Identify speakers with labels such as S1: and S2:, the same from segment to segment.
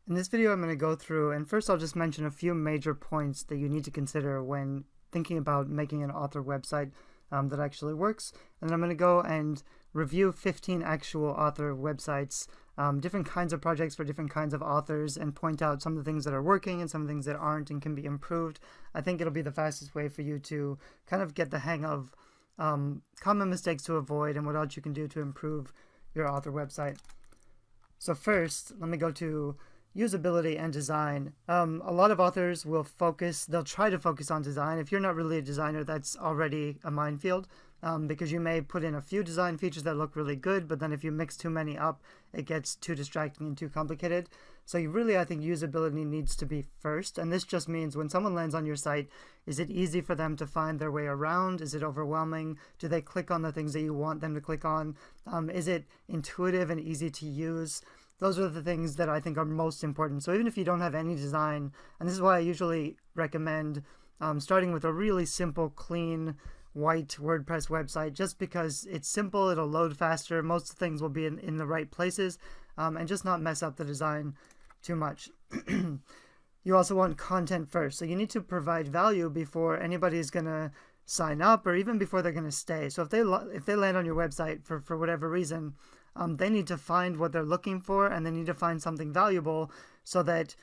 S1: In this video, I'm going to go through, and first I'll just mention a few major points that you need to consider when thinking about making an author website that actually works. And then I'm going to go and review 15 actual author websites, different kinds of projects for different kinds of authors, and point out some of the things that are working and some of the things that aren't and can be improved. I think it'll be the fastest way for you to kind of get the hang of common mistakes to avoid and what else you can do to improve your author website. So first, let me go to usability and design. A lot of authors they'll try to focus on design. If you're not really a designer, that's already a minefield, because you may put in a few design features that look really good, but then if you mix too many up, it gets too distracting and too complicated. So I think usability needs to be first, and this just means when someone lands on your site, is it easy for them to find their way around? Is it overwhelming? Do they click on the things that you want them to click on? Is it intuitive and easy to use? Those are the things that I think are most important. So even if you don't have any design, and this is why I usually recommend starting with a really simple, clean, white WordPress website, just because it's simple, it'll load faster, most things will be in the right places, and just not mess up the design too much. You also want content first. So you need to provide value before anybody is going to sign up or even before they're going to stay. So if they land on your website for whatever reason, they need to find what they're looking for, and they need to find something valuable so that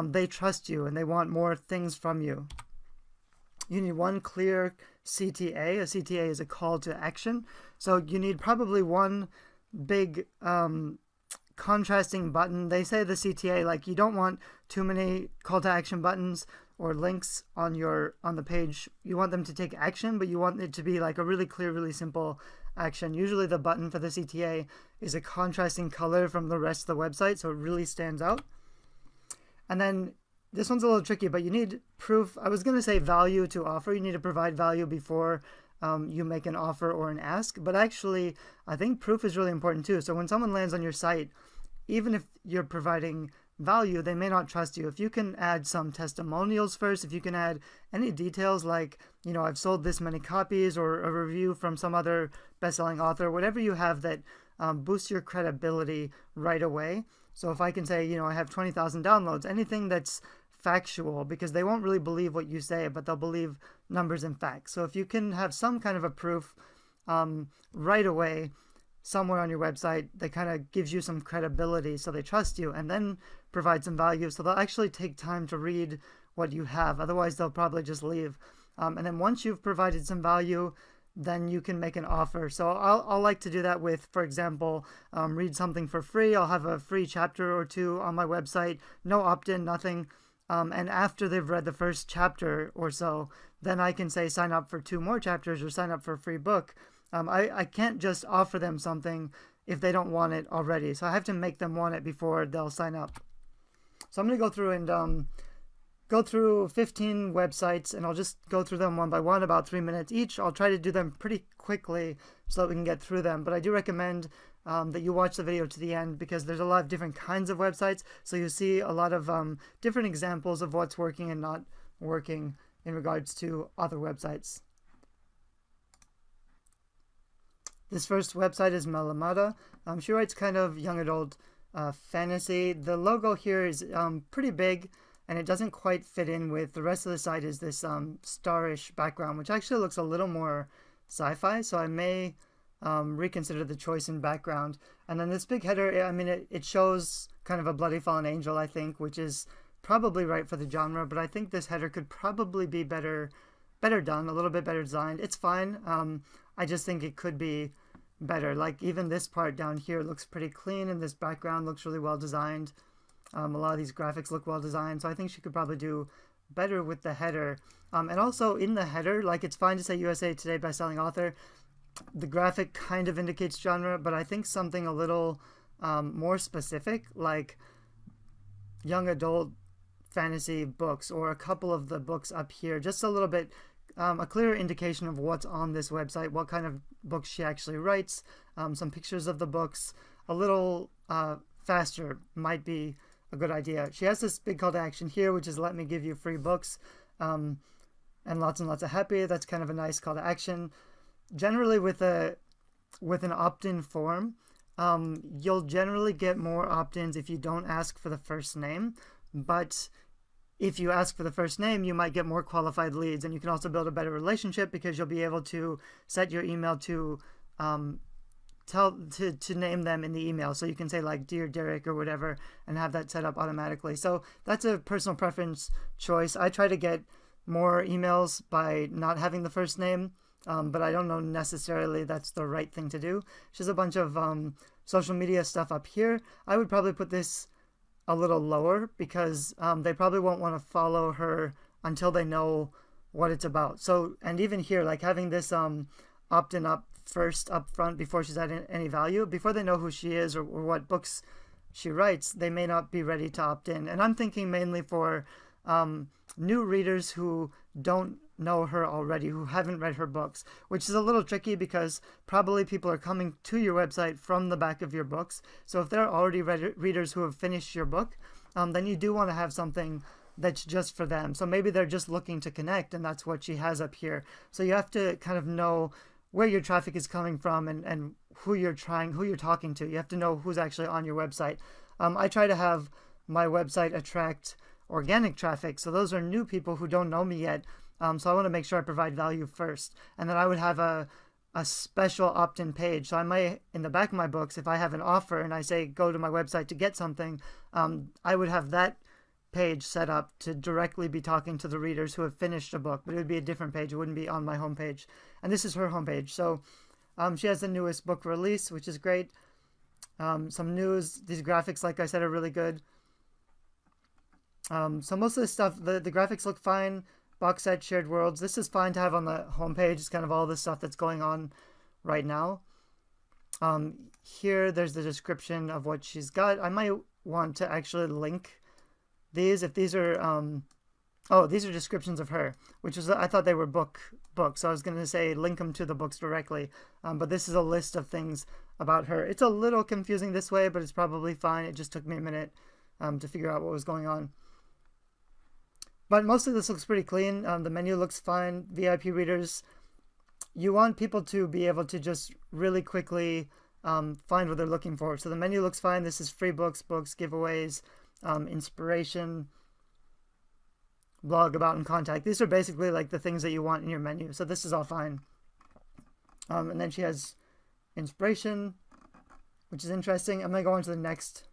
S1: they trust you and they want more things from you. You need one clear CTA. A CTA is a call to action. So you need probably one big contrasting button. They say the CTA, like, you don't want too many call to action buttons or links on the page. You want them to take action, but you want it to be like a really clear, really simple action. Usually the button for the CTA is a contrasting color from the rest of the website, so it really stands out. And then this one's a little tricky, but you need proof. I was going to say value to offer. You need to provide value before you make an offer or an ask, but actually I think proof is really important too. So when someone lands on your site, even if you're providing value, they may not trust you. If you can add some testimonials first, if you can add any details like, I've sold this many copies, or a review from some other best-selling author, whatever you have that boosts your credibility right away. So if I can say, I have 20,000 downloads, anything that's factual, because they won't really believe what you say, but they'll believe numbers and facts. So if you can have some kind of a proof right away somewhere on your website that kind of gives you some credibility so they trust you, and then provide some value so they'll actually take time to read what you have. Otherwise, they'll probably just leave. And then once you've provided some value, then you can make an offer. So I'll like to do that with, for example, read something for free. I'll have a free chapter or two on my website, no opt-in, nothing. And after they've read the first chapter or so, then I can say sign up for 2 more chapters or sign up for a free book. I can't just offer them something if they don't want it already. So I have to make them want it before they'll sign up. So I'm going to go through and go through 15 websites, and I'll just go through them one by one, about 3 minutes each. I'll try to do them pretty quickly so that we can get through them. But I do recommend that you watch the video to the end, because there's a lot of different kinds of websites. So you see a lot of different examples of what's working and not working in regards to other websites. This first website is Melle Amade. She writes kind of young adult fantasy. The logo here is pretty big, and it doesn't quite fit in with the rest of the site. Is this starish background, which actually looks a little more sci-fi, so I may reconsider the choice in background. And then this big header, it shows kind of a bloody fallen angel, I think, which is probably right for the genre, but I think this header could probably be better done, a little bit better designed. It's fine. I just think it could be better. Like, even this part down here looks pretty clean, and this background looks really well designed. A lot of these graphics look well designed, so I think she could probably do better with the header. And also in the header, like, it's fine to say USA Today bestselling author. The graphic kind of indicates genre, but I think something a little more specific, like young adult fantasy books, or a couple of the books up here, just a little bit, a clearer indication of what's on this website, what kind of books she actually writes, some pictures of the books, a little faster might be a good idea. She has this big call to action here, which is let me give you free books, and lots of happy. That's kind of a nice call to action. Generally with an opt-in form, You'll generally get more opt-ins if you don't ask for the first name, but if you ask for the first name, you might get more qualified leads, and you can also build a better relationship because you'll be able to set your email to to name them in the email. So you can say like Dear Derek or whatever and have that set up automatically. So that's a personal preference choice. I try to get more emails by not having the first name, but I don't know necessarily that's the right thing to do. She's a bunch of social media stuff up here. I would probably put this a little lower because they probably won't want to follow her until they know what it's about. So, and even here, like having this opt-in up first up front before she's adding any value, before they know who she is or what books she writes, they may not be ready to opt in. And I'm thinking mainly for new readers who don't know her already, who haven't read her books, which is a little tricky because probably people are coming to your website from the back of your books. So if they're already readers who have finished your book, then you do want to have something that's just for them. So maybe they're just looking to connect, and that's what she has up here. So you have to kind of know where your traffic is coming from and who you're talking to. You have to know who's actually on your website. I try to have my website attract organic traffic. So those are new people who don't know me yet. So I want to make sure I provide value first. And then I would have a special opt-in page. So I might, in the back of my books, if I have an offer and I say, go to my website to get something, I would have that page set up to directly be talking to the readers who have finished a book, but it would be a different page. It wouldn't be on my homepage. And this is her homepage. So she has the newest book release, which is great. Some news. These graphics, like I said, are really good. So most of the stuff, the graphics look fine. Box set, shared worlds. This is fine to have on the homepage. It's kind of all the stuff that's going on right now. Here, there's the description of what she's got. I might want to actually link these. If these are, these are descriptions of her, which was, I thought they were books. So I was going to say link them to the books directly. But this is a list of things about her. It's a little confusing this way, but it's probably fine. It just took me a minute to figure out what was going on. But most of this looks pretty clean. The menu looks fine. VIP readers, you want people to be able to just really quickly find what they're looking for. So the menu looks fine. This is free books, giveaways, inspiration, blog, about, and contact. These are basically like the things that you want in your menu. So this is all fine. And then she has inspiration, which is interesting. I'm going to go on to the next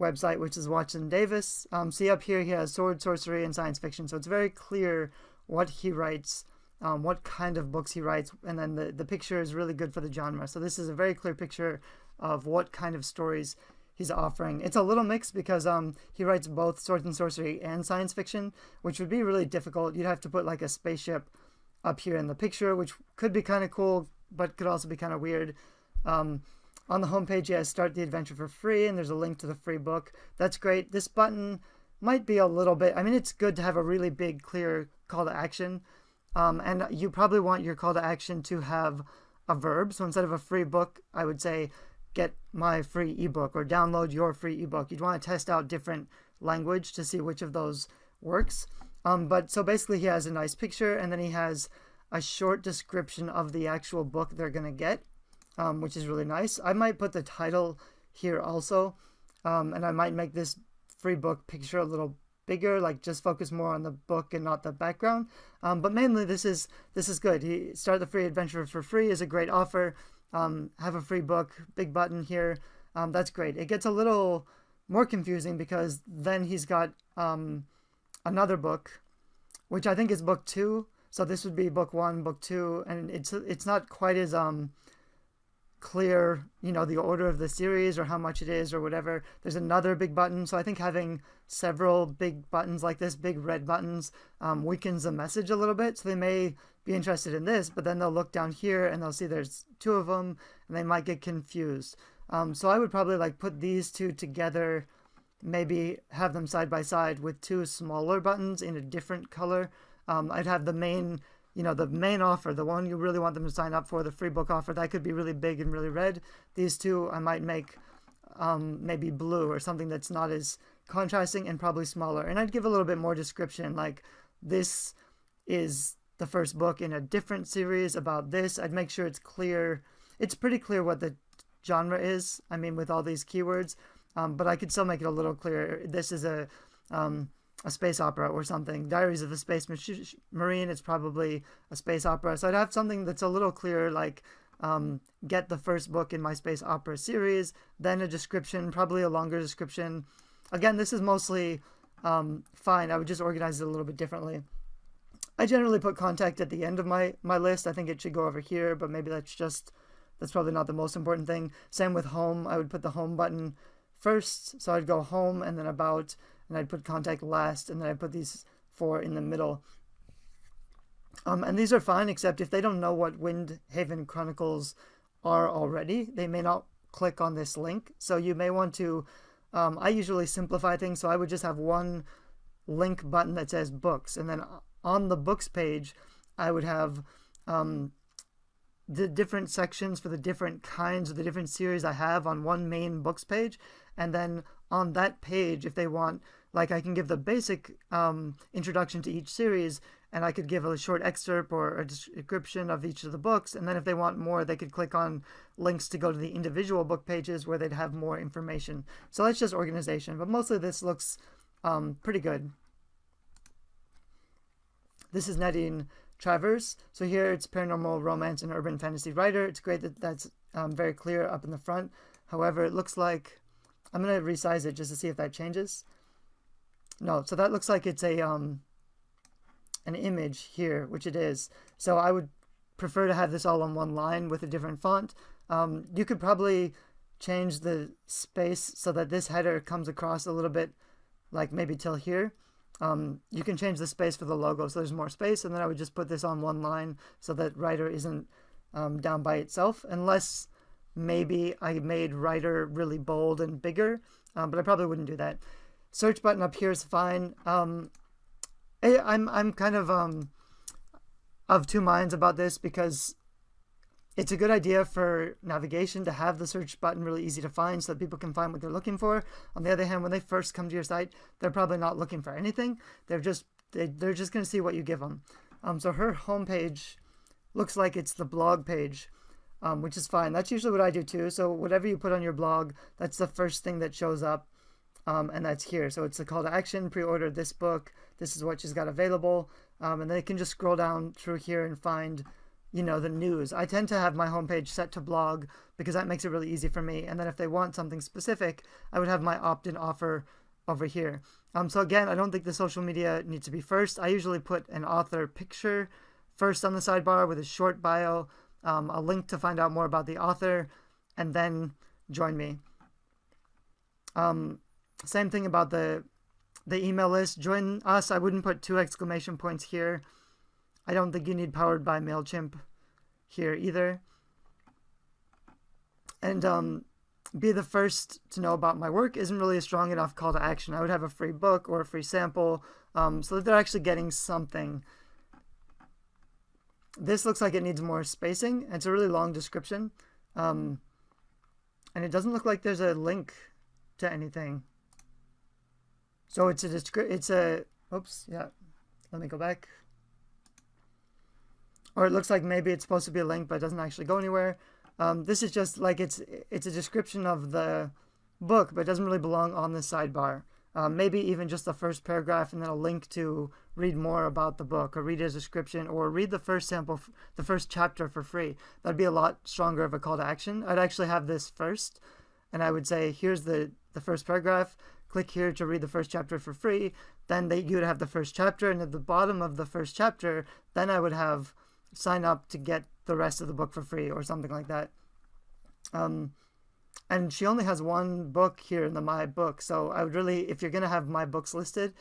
S1: website, which is Watson Davis. See up here, he has sword, sorcery, and science fiction. So it's very clear what he writes, what kind of books he writes, and then the picture is really good for the genre. So this is a very clear picture of what kind of stories he's offering. It's a little mixed because he writes both sword and sorcery and science fiction, which would be really difficult. You'd have to put like a spaceship up here in the picture, which could be kind of cool, but could also be kind of weird. On the homepage, he has Start the Adventure for free, and there's a link to the free book. That's great. This button might be a little bit, I mean, it's good to have a really big, clear call to action. And you probably want your call to action to have a verb. So instead of a free book, I would say, get my free ebook or download your free ebook. You'd want to test out different language to see which of those works. But so basically, he has a nice picture, and then he has a short description of the actual book they're going to get. Which is really nice. I might put the title here also, and I might make this free book picture a little bigger, like just focus more on the book and not the background. But mainly this is good. Start the free adventure for free is a great offer. Have a free book, big button here. That's great. It gets a little more confusing because then he's got another book, which I think is book 2. So this would be book 1, book 2, and it's not quite as clear, the order of the series or how much it is or whatever. There's another big button. So I think having several big buttons like this, big red buttons, weakens the message a little bit. So they may be interested in this, but then they'll look down here and they'll see there's 2 of them and they might get confused. So I would probably like put these 2 together, maybe have them side by side with 2 smaller buttons in a different color. I'd have the main offer, the one you really want them to sign up for, the free book offer, that could be really big and really red. These 2 I might make maybe blue or something that's not as contrasting and probably smaller. And I'd give a little bit more description, like this is the first book in a different series about this. I'd make sure it's clear. It's pretty clear what the genre is. I mean, with all these keywords, but I could still make it a little clearer. This is a space opera or something. Diaries of a Space Marine, it's probably a space opera. So I'd have something that's a little clearer, like get the first book in my space opera series, then a description, probably a longer description. Again, this is mostly fine. I would just organize it a little bit differently. I generally put contact at the end of my list. I think it should go over here, but maybe that's probably not the most important thing. Same with home. I would put the home button first. So I'd go home and then about, and I'd put contact last, and then I'd put these 4 in the middle. And these are fine, except if they don't know what Windhaven Chronicles are already, they may not click on this link. So you may want to, I usually simplify things, so I would just have one link button that says books, and then on the books page, I would have the different sections for the different kinds of the different series I have on one main books page. And then on that page, if they want, like, I can give the basic introduction to each series, and I could give a short excerpt or a description of each of the books. And then if they want more, they could click on links to go to the individual book pages where they'd have more information. So that's just organization, but mostly this looks pretty good. This is Nadine Travers. So here it's paranormal, romance, and urban fantasy writer. It's great that that's very clear up in the front. However, it looks like, I'm going to resize it just to see if that changes. No, so that looks like it's a an image here, which it is. So I would prefer to have this all on one line with a different font. You could probably change the space so that this header comes across a little bit, like maybe till here. You can change the space for the logo so there's more space, and then I would just put this on one line so that writer isn't down by itself, unless maybe I made writer really bold and bigger, but I probably wouldn't do that. Search button up here is fine. I'm kind of two minds about this, because it's a good idea for navigation to have the search button really easy to find so that people can find what they're looking for. On the other hand, when they first come to your site, they're probably not looking for anything. They're just going to see what you give them. So her homepage looks like it's the blog page, which is fine. That's usually what I do too. So whatever you put on your blog, that's the first thing that shows up, and that's here. So it's a call to action, pre-order this book. This is what she's got available, and they can just scroll down through here and find, you know, the news. I tend to have my homepage set to blog because that makes it really easy for me. And then if they want something specific, I would have my opt-in offer over here. So again, I don't think the social media needs to be first. I usually put an author picture first on the sidebar with a short bio, a link to find out more about the author, and then join me. Same thing about the email list. Join us. I wouldn't put 2 exclamation points here. I don't think you need powered by MailChimp here either. And be the first to know about my work isn't really a strong enough call to action. I would have a free book or a free sample, so that they're actually getting something. This looks like it needs more spacing. It's a really long description. And it doesn't look like there's a link to anything. So oops, yeah. Let me go back. Or it looks like maybe it's supposed to be a link, but it doesn't actually go anywhere. This is just like it's a description of the book, but it doesn't really belong on the sidebar. Maybe even just the first paragraph and then a link to read more about the book, or read a description, or read the first sample, the first chapter for free. That'd be a lot stronger of a call to action. I'd actually have this first, and I would say, here's the first paragraph. Click here to read the first chapter for free. Then you would have the first chapter, and at the bottom of the first chapter, then I would have sign up to get the rest of the book for free or something like that. And she only has one book here in the My Book. So I would really, if you're going to have My Books listed,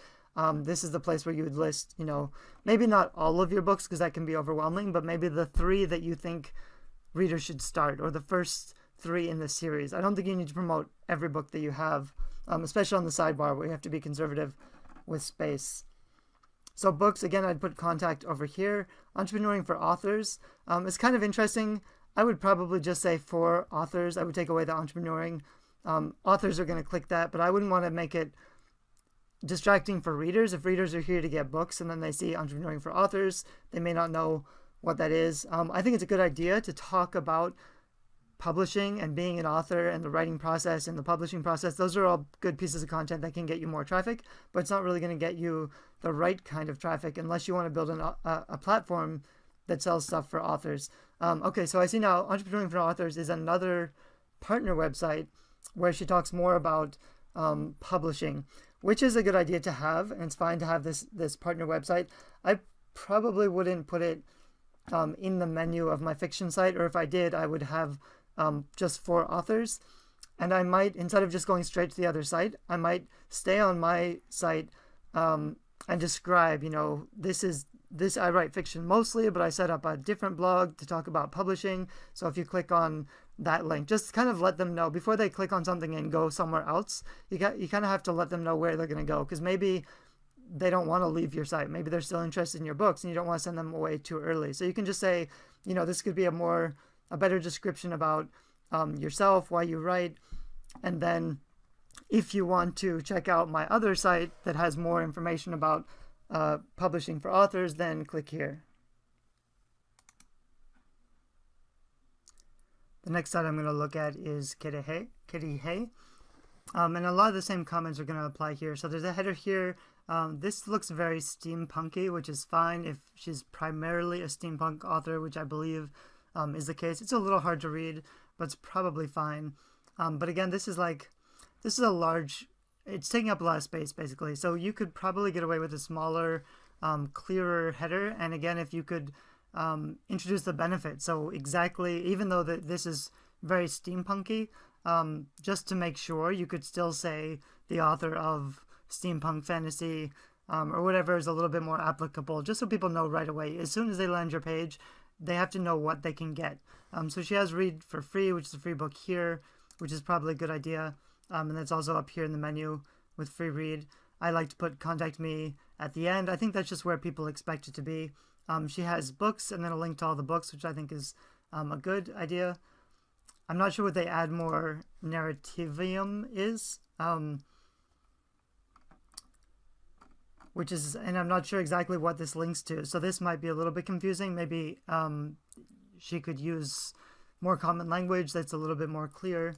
S1: this is the place where you would list, you know, maybe not all of your books because that can be overwhelming, but maybe the 3 that you think readers should start, or the first 3 in the series. I don't think you need to promote every book that you have, especially on the sidebar where you have to be conservative with space. So books, again, I'd put contact over here. Entrepreneuring for authors. It's kind of interesting. I would probably just say for authors. I would take away the entrepreneuring. Authors are going to click that, but I wouldn't want to make it distracting for readers. If readers are here to get books and then they see entrepreneuring for authors, they may not know what that is. I think it's a good idea to talk about publishing and being an author and the writing process and the publishing process, those are all good pieces of content that can get you more traffic, but it's not really going to get you the right kind of traffic unless you want to build a platform that sells stuff for authors. Okay, so I see now Entrepreneuring for Authors is another partner website where she talks more about publishing, which is a good idea to have, and it's fine to have this partner website. I probably wouldn't put it in the menu of my fiction site, or if I did, I would have just for authors. And I might, instead of just going straight to the other site, I might stay on my site and describe, this I write fiction mostly, but I set up a different blog to talk about publishing. So if you click on that link, just kind of let them know before they click on something and go somewhere else. You kind of have to let them know where they're going to go, because maybe they don't want to leave your site. Maybe they're still interested in your books and you don't want to send them away too early. So you can just say, this could be a better description about yourself, why you write. And then if you want to check out my other site that has more information about publishing for authors, then click here. The next site I'm going to look at is Katy Haye. And a lot of the same comments are going to apply here. So there's a header here. This looks very steampunky, which is fine if she's primarily a steampunk author, which I believe is the case. It's a little hard to read, but it's probably fine. But again, this is a large, it's taking up a lot of space basically. So you could probably get away with a smaller, clearer header. And again, if you could introduce the benefit. So exactly, even though this is very steampunky, just to make sure, you could still say the author of steampunk fantasy or whatever is a little bit more applicable, just so people know right away. As soon as they land your page, they have to know what they can get. So she has Read for Free, which is a free book here, which is probably a good idea. And that's also up here in the menu with free read. I like to put Contact Me at the end. I think that's just where people expect it to be. She has books and then a link to all the books, which I think is a good idea. I'm not sure what they add more narrativium is, which is, and I'm not sure exactly what this links to. So this might be a little bit confusing. Maybe she could use more common language that's a little bit more clear.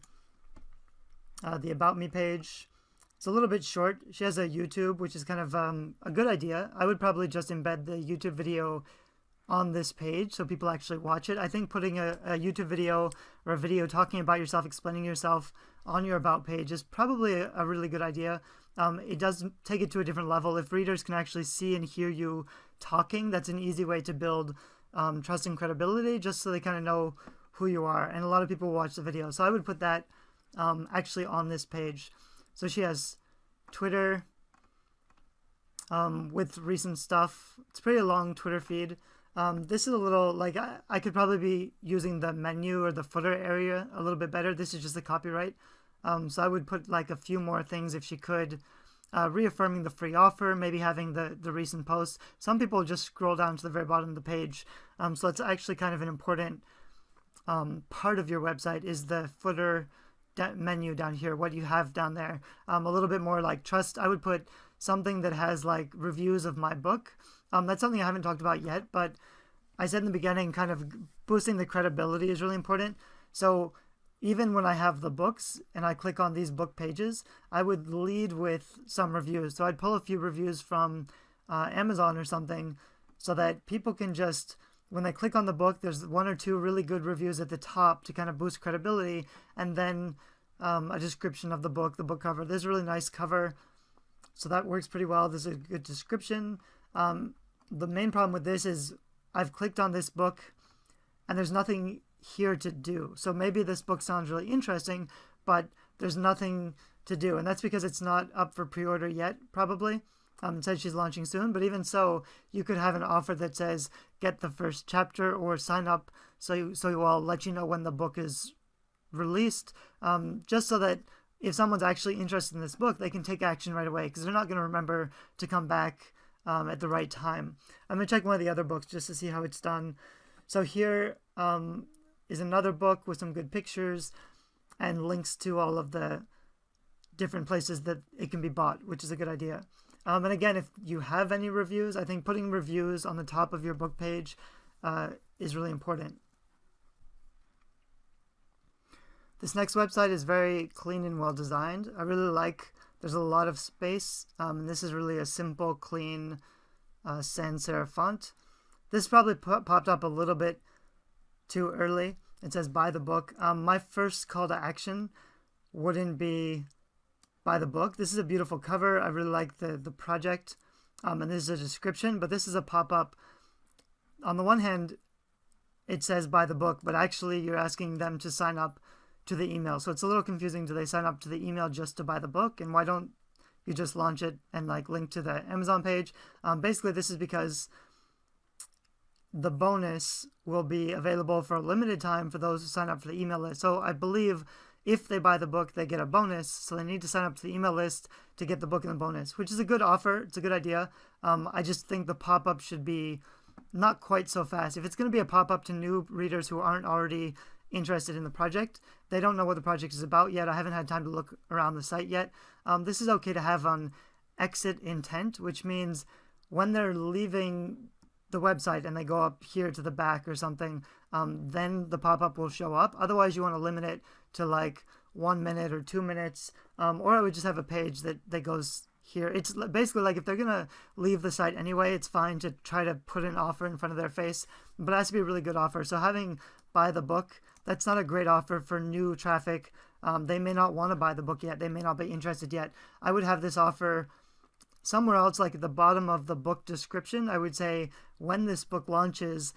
S1: The About Me page, it's a little bit short. She has a YouTube, which is kind of a good idea. I would probably just embed the YouTube video on this page so people actually watch it. I think putting a YouTube video or a video talking about yourself, explaining yourself on your About page is probably a really good idea. It does take it to a different level. If readers can actually see and hear you talking, that's an easy way to build trust and credibility, just so they kind of know who you are. And a lot of people watch the video. So I would put that actually on this page. So she has Twitter with recent stuff. It's a pretty long Twitter feed. This is a little, like, I could probably be using the menu or the footer area a little bit better. This is just the copyright. So I would put like a few more things if she could. Reaffirming the free offer, maybe having the recent posts. Some people just scroll down to the very bottom of the page. So it's actually kind of an important part of your website is the footer menu down here, what you have down there. A little bit more like trust. I would put something that has like reviews of my book. That's something I haven't talked about yet, but I said in the beginning, kind of boosting the credibility is really important. So even when I have the books and I click on these book pages, I would lead with some reviews. So I'd pull a few reviews from Amazon or something so that people can just, when they click on the book, there's one or two really good reviews at the top to kind of boost credibility. And then a description of the book cover. There's a really nice cover. So that works pretty well. There's a good description. The main problem with this is I've clicked on this book and there's nothing here to do. So maybe this book sounds really interesting, but there's nothing to do. And that's because it's not up for pre-order yet, probably. It says she's launching soon, but even so, you could have an offer that says get the first chapter or sign up so I'll let you know when the book is released, just so that if someone's actually interested in this book, they can take action right away because they're not going to remember to come back at the right time. I'm going to check one of the other books just to see how it's done. So here is another book with some good pictures and links to all of the different places that it can be bought, which is a good idea. And again, if you have any reviews, I think putting reviews on the top of your book page is really important. This next website is very clean and well designed. I really like, there's a lot of space, and this is really a simple, clean sans serif font. This probably popped up a little bit too early. It says buy the book. My first call to action wouldn't be buy the book. This is a beautiful cover. I really like the project, and this is a description, but this is a pop-up. On the one hand, it says buy the book, but actually you're asking them to sign up to the email. So it's a little confusing. Do they sign up to the email just to buy the book? And why don't you just launch it and like link to the Amazon page? Basically, this is because the bonus will be available for a limited time for those who sign up for the email list. So I believe if they buy the book, they get a bonus. So they need to sign up to the email list to get the book and the bonus, which is a good offer. It's a good idea. I just think the pop-up should be not quite so fast. If it's going to be a pop-up to new readers who aren't already interested in the project, they don't know what the project is about yet. I haven't had time to look around the site yet. This is okay to have on exit intent, which means when they're leaving the website and they go up here to the back or something, then the pop-up will show up. Otherwise, you want to limit it to like 1 minute or 2 minutes, or I would just have a page that goes here. It's basically like if they're gonna leave the site anyway, it's fine to try to put an offer in front of their face, but it has to be a really good offer. So having buy the book, that's not a great offer for new traffic. They may not want to buy the book yet. They may not be interested yet. I would have this offer somewhere else, like at the bottom of the book description. I would say when this book launches,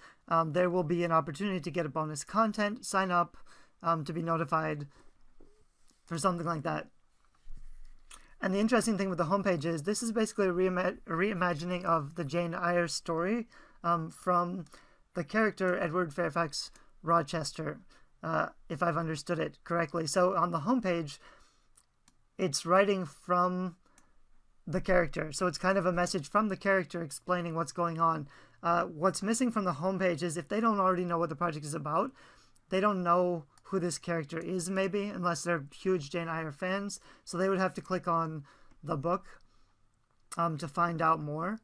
S1: there will be an opportunity to get a bonus content. Sign up to be notified for something like that. And the interesting thing with the homepage is this is basically a reimagining of the Jane Eyre story from the character Edward Fairfax Rochester, if I've understood it correctly. So on the homepage, it's writing from the character. So it's kind of a message from the character explaining what's going on. What's missing from the homepage is if they don't already know what the project is about, they don't know who this character is, maybe, unless they're huge Jane Eyre fans. So they would have to click on the book to find out more.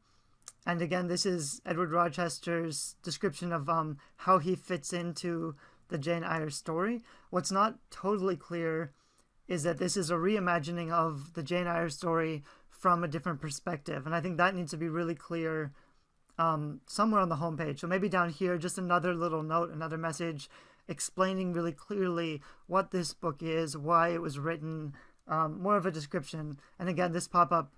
S1: And again, this is Edward Rochester's description of how he fits into the Jane Eyre story. What's not totally clear is that this is a reimagining of the Jane Eyre story from a different perspective. And I think that needs to be really clear somewhere on the homepage. So maybe down here, just another little note, another message explaining really clearly what this book is, why it was written, more of a description. And again, this pop-up,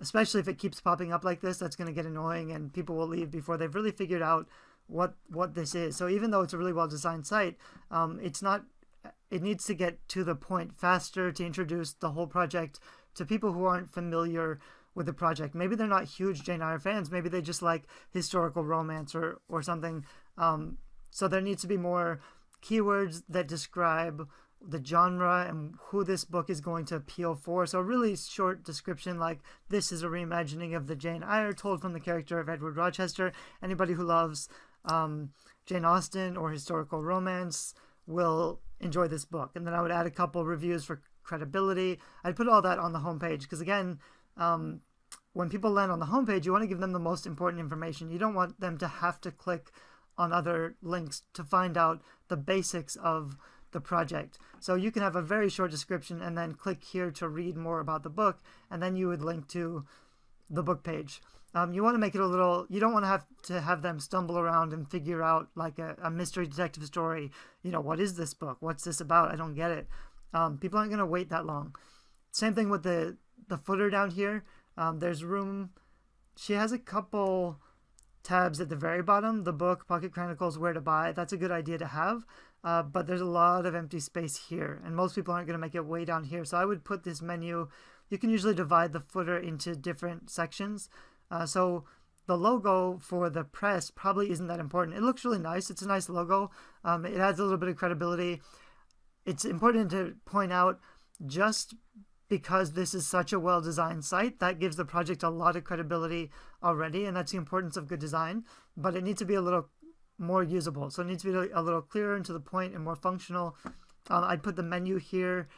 S1: especially if it keeps popping up like this, that's going to get annoying and people will leave before they've really figured out what this is. So even though it's a really well-designed site, it needs to get to the point faster to introduce the whole project to people who aren't familiar with the project. Maybe they're not huge Jane Eyre fans. Maybe they just like historical romance or something. So there needs to be more keywords that describe the genre and who this book is going to appeal for. So a really short description like this is a reimagining of the Jane Eyre told from the character of Edward Rochester. Anybody who loves Jane Austen or historical romance will enjoy this book. And then I would add a couple reviews for credibility. I'd put all that on the homepage because again, when people land on the homepage, you want to give them the most important information. You don't want them to have to click on other links to find out the basics of the project. So you can have a very short description and then click here to read more about the book, and then you would link to the book page. You want to make it a little, you don't want to have them stumble around and figure out like a mystery detective story. You know, what is this book? What's this about? I don't get it. People aren't going to wait that long. Same thing with the footer down here. There's room. She has a couple tabs at the very bottom. The book, Pocket Chronicles, Where to Buy. That's a good idea to have. But there's a lot of empty space here, and most people aren't going to make it way down here. So I would put this menu. You can usually divide the footer into different sections. So the logo for the press probably isn't that important. It looks really nice. It's a nice logo. It adds a little bit of credibility. It's important to point out just because this is such a well-designed site, that gives the project a lot of credibility already, and that's the importance of good design, but it needs to be a little more usable. So it needs to be a little clearer and to the point and more functional. I'd put the menu here.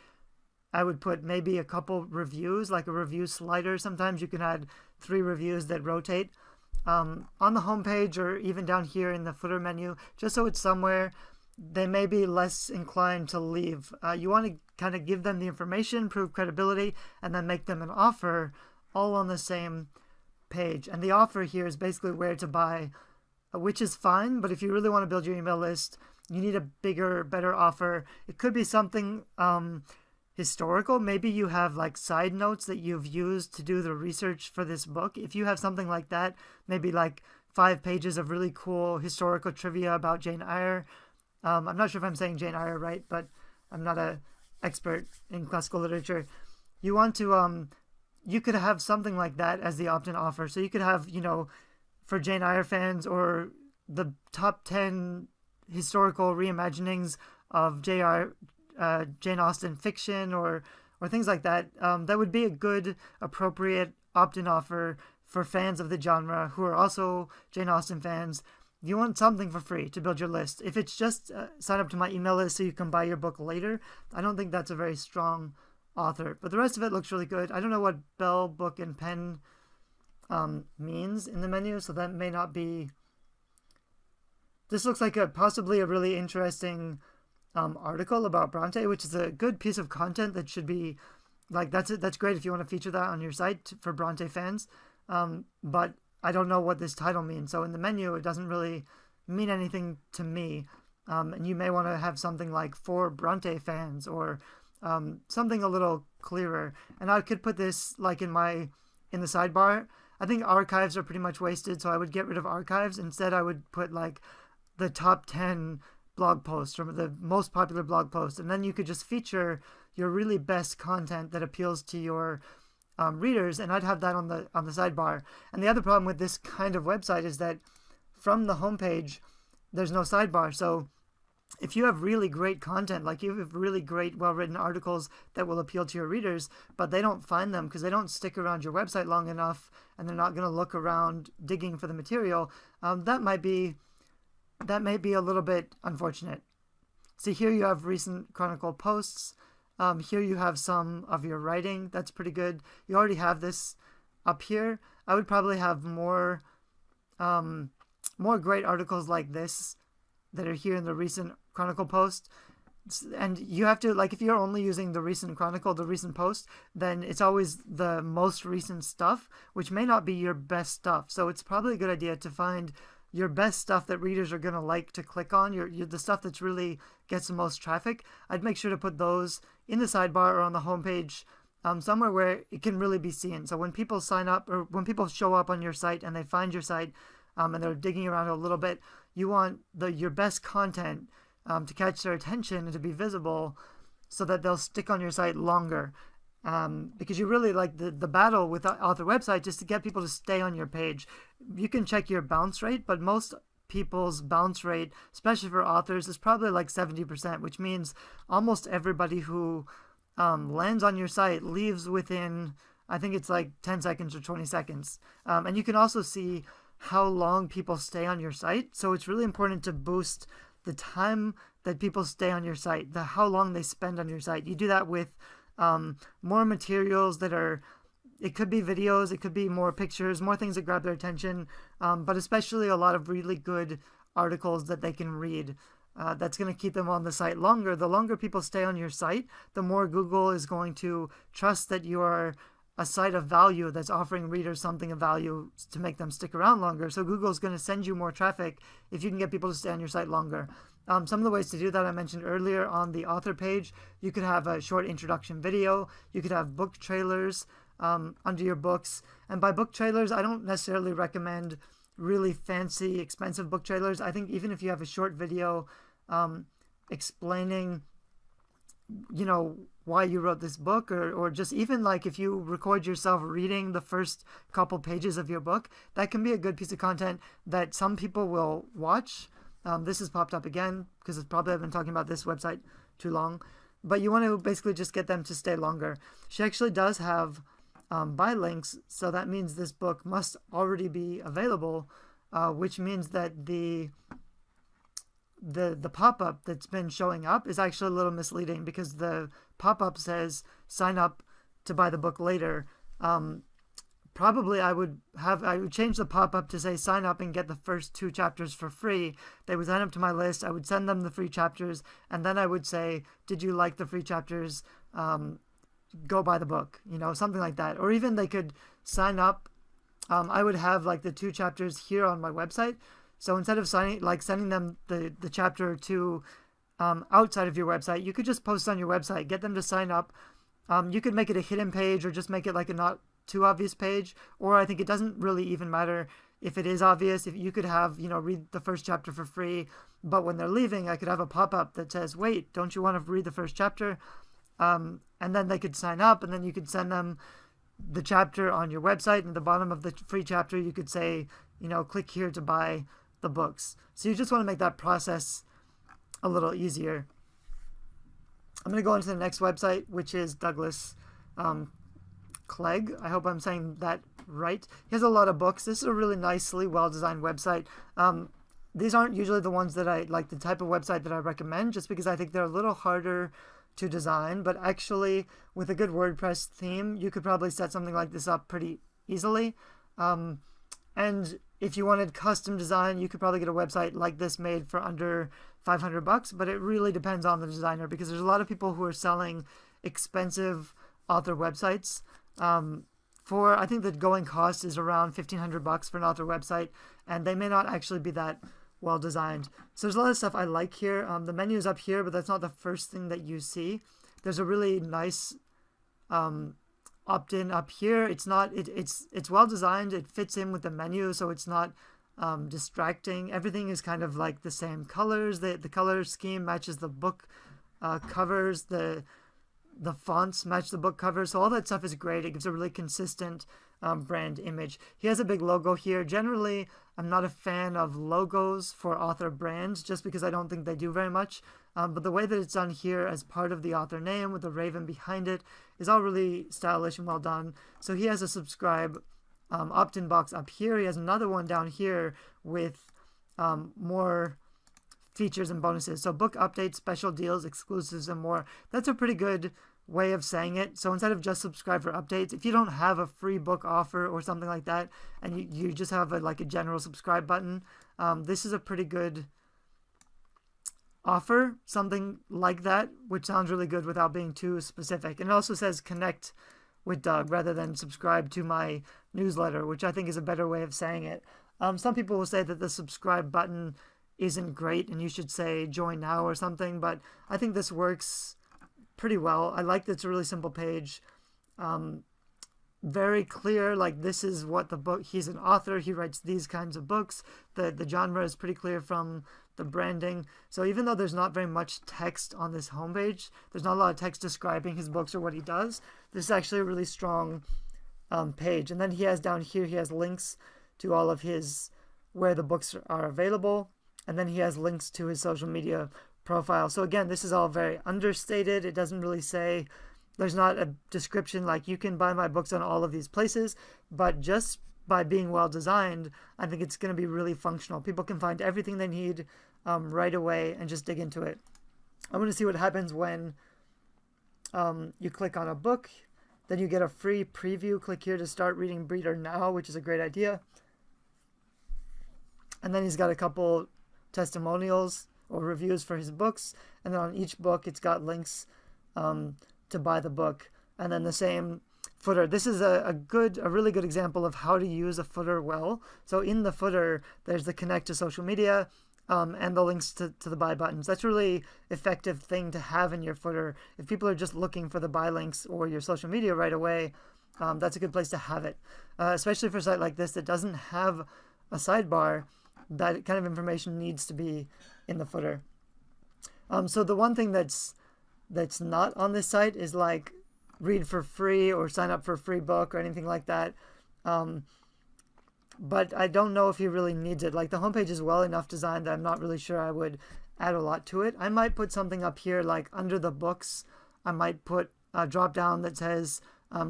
S1: I would put maybe a couple reviews, like a review slider. Sometimes you can add 3 reviews that rotate on the homepage or even down here in the footer menu, just so it's somewhere. they may be less inclined to leave. You want to kind of give them the information, prove credibility, and then make them an offer all on the same page. And the offer here is basically where to buy, which is fine. But if you really want to build your email list, you need a bigger, better offer. It could be something historical. Maybe you have like side notes that you've used to do the research for this book. If you have something like that, maybe like 5 pages of really cool historical trivia about Jane Eyre. I'm not sure if I'm saying Jane Eyre right, but I'm not an expert in classical literature. You want to, you could have something like that as the opt-in offer. So you could have, for Jane Eyre fans, or the top 10 historical reimaginings of Jane Austen fiction, or things like that. That would be a good, appropriate opt-in offer for fans of the genre who are also Jane Austen fans. You want something for free to build your list. If it's just sign up to my email list so you can buy your book later, I don't think that's a very strong author. But the rest of it looks really good. I don't know what Bell, Book, and Pen means in the menu, so that may not be... This looks like possibly a really interesting article about Bronte, which is a good piece of content that should be... That's great if you want to feature that on your site for Bronte fans. But I don't know what this title means. So in the menu, it doesn't really mean anything to me. And you may want to have something like for Bronte fans, or something a little clearer. And I could put this like in the sidebar. I think archives are pretty much wasted, so I would get rid of archives. Instead, I would put like the top 10 blog posts, or the most popular blog posts. And then you could just feature your really best content that appeals to your readers, and I'd have that on the sidebar. And the other problem with this kind of website is that from the homepage, there's no sidebar. So if you have really great content, like you have really great, well-written articles that will appeal to your readers, but they don't find them because they don't stick around your website long enough, and they're not going to look around digging for the material, that may be a little bit unfortunate. So here you have recent Chronicle posts. Here you have some of your writing. That's pretty good. You already have this up here. I would probably have more great articles like this that are here in the recent Chronicle post. And you have to, like, if you're only using the recent Chronicle, the recent post, then it's always the most recent stuff, which may not be your best stuff. So it's probably a good idea to find your best stuff that readers are going to like to click on, the stuff that's really gets the most traffic. I'd make sure to put those in the sidebar or on the homepage, somewhere where it can really be seen. So when people sign up, or when people show up on your site and they find your site, and they're digging around a little bit, you want your best content to catch their attention and to be visible, so that they'll stick on your site longer. Because you really like the battle with author website just to get people to stay on your page. You can check your bounce rate, but most people's bounce rate, especially for authors, is probably like 70%, which means almost everybody who lands on your site leaves within, I think it's like 10 seconds or 20 seconds. And you can also see how long people stay on your site. So it's really important to boost the time that people stay on your site, how long they spend on your site. You do that with more materials that are, it could be videos, it could be more pictures, more things that grab their attention, but especially a lot of really good articles that they can read. That's going to keep them on the site longer. The longer people stay on your site, the more Google is going to trust that you are a site of value that's offering readers something of value to make them stick around longer. So Google's going to send you more traffic if you can get people to stay on your site longer. Some of the ways to do that I mentioned earlier on the author page. You could have a short introduction video. You could have book trailers under your books. And by book trailers, I don't necessarily recommend really fancy, expensive book trailers. I think even if you have a short video explaining, why you wrote this book, or just even like if you record yourself reading the first couple pages of your book, that can be a good piece of content that some people will watch. This has popped up again because it's probably I've been talking about this website too long, but you want to basically just get them to stay longer. She actually does have buy links, so that means this book must already be available, which means that the pop-up that's been showing up is actually a little misleading, because the pop-up says sign up to buy the book later, probably I would change the pop-up to say sign up and get the first 2 chapters for free. They would sign up to my list. I would send them the free chapters, and then I would say, did you like the free chapters? Go buy the book, something like that. Or even they could sign up. I would have like the 2 chapters here on my website. So instead of sending them the chapter or 2 outside of your website, you could just post on your website, get them to sign up. You could make it a hidden page or just make it like a not too obvious page. Or I think it doesn't really even matter if it is obvious. If you could have, read the first chapter for free, but when they're leaving, I could have a pop-up that says, wait, don't you want to read the first chapter? And then they could sign up, and then you could send them the chapter on your website. And at the bottom of the free chapter, you could say, click here to buy the books. So you just want to make that process a little easier. I'm going to go into the next website, which is Douglas Clegg. I hope I'm saying that right. He has a lot of books. This is a really nicely well-designed website. These aren't usually the ones that I like, the type of website that I recommend, just because I think they're a little harder to design. But actually, with a good WordPress theme, you could probably set something like this up pretty easily. And if you wanted custom design, you could probably get a website like this made for under $500, but it really depends on the designer, because there's a lot of people who are selling expensive author websites. I think the going cost is around $1,500 for an author website, and they may not actually be that well designed. So there's a lot of stuff I like here. The menu is up here, but that's not the first thing that you see. There's a really nice opt-in up here. It's well designed. It fits in with the menu, so it's not distracting. Everything is kind of like the same colors. The color scheme matches the book covers. The fonts match the book cover. So all that stuff is great. It gives a really consistent brand image. He has a big logo here. Generally, I'm not a fan of logos for author brands, just because I don't think they do very much. But the way that it's done here as part of the author name with the raven behind it is all really stylish and well done. So he has a subscribe opt-in box up here. He has another one down here with more features and bonuses. So book updates, special deals, exclusives, and more. That's a pretty good way of saying it. So instead of just subscribe for updates, if you don't have a free book offer or something like that, and you just have a general subscribe button, this is a pretty good offer, something like that, which sounds really good without being too specific. And it also says connect with Doug rather than subscribe to my newsletter, which I think is a better way of saying it. Some people will say that the subscribe button isn't great and you should say join now or something, but I think this works pretty well. I like that it's a really simple page. Very clear, like this is what the book, he's an author, he writes these kinds of books. The genre is pretty clear from the branding. So even though there's not very much text on this homepage, there's not a lot of text describing his books or what he does, this is actually a really strong page. And then he has down here, he has links to all of his, where the books are available. And then he has links to his social media profile. So again, this is all very understated. It doesn't really say, there's not a description like you can buy my books on all of these places, but just by being well designed, I think it's going to be really functional. People can find everything they need right away and just dig into it. I'm going to see what happens when you click on a book. Then you get a free preview. Click here to start reading Breeder now, which is a great idea. And then he's got a couple testimonials or reviews for his books. And then on each book, it's got links to buy the book. And then the same footer. This is a really good example of how to use a footer well. So in the footer, there's the connect to social media and the links to the buy buttons. That's a really effective thing to have in your footer. If people are just looking for the buy links or your social media right away, that's a good place to have it. Especially for a site like this that doesn't have a sidebar, that kind of information needs to be in the footer. So the one thing that's not on this site is like read for free or sign up for a free book or anything like that. But I don't know if he really needs it. Like the homepage is well enough designed that I'm not really sure I would add a lot to it. I might put something up here like under the books. I might put a drop down that says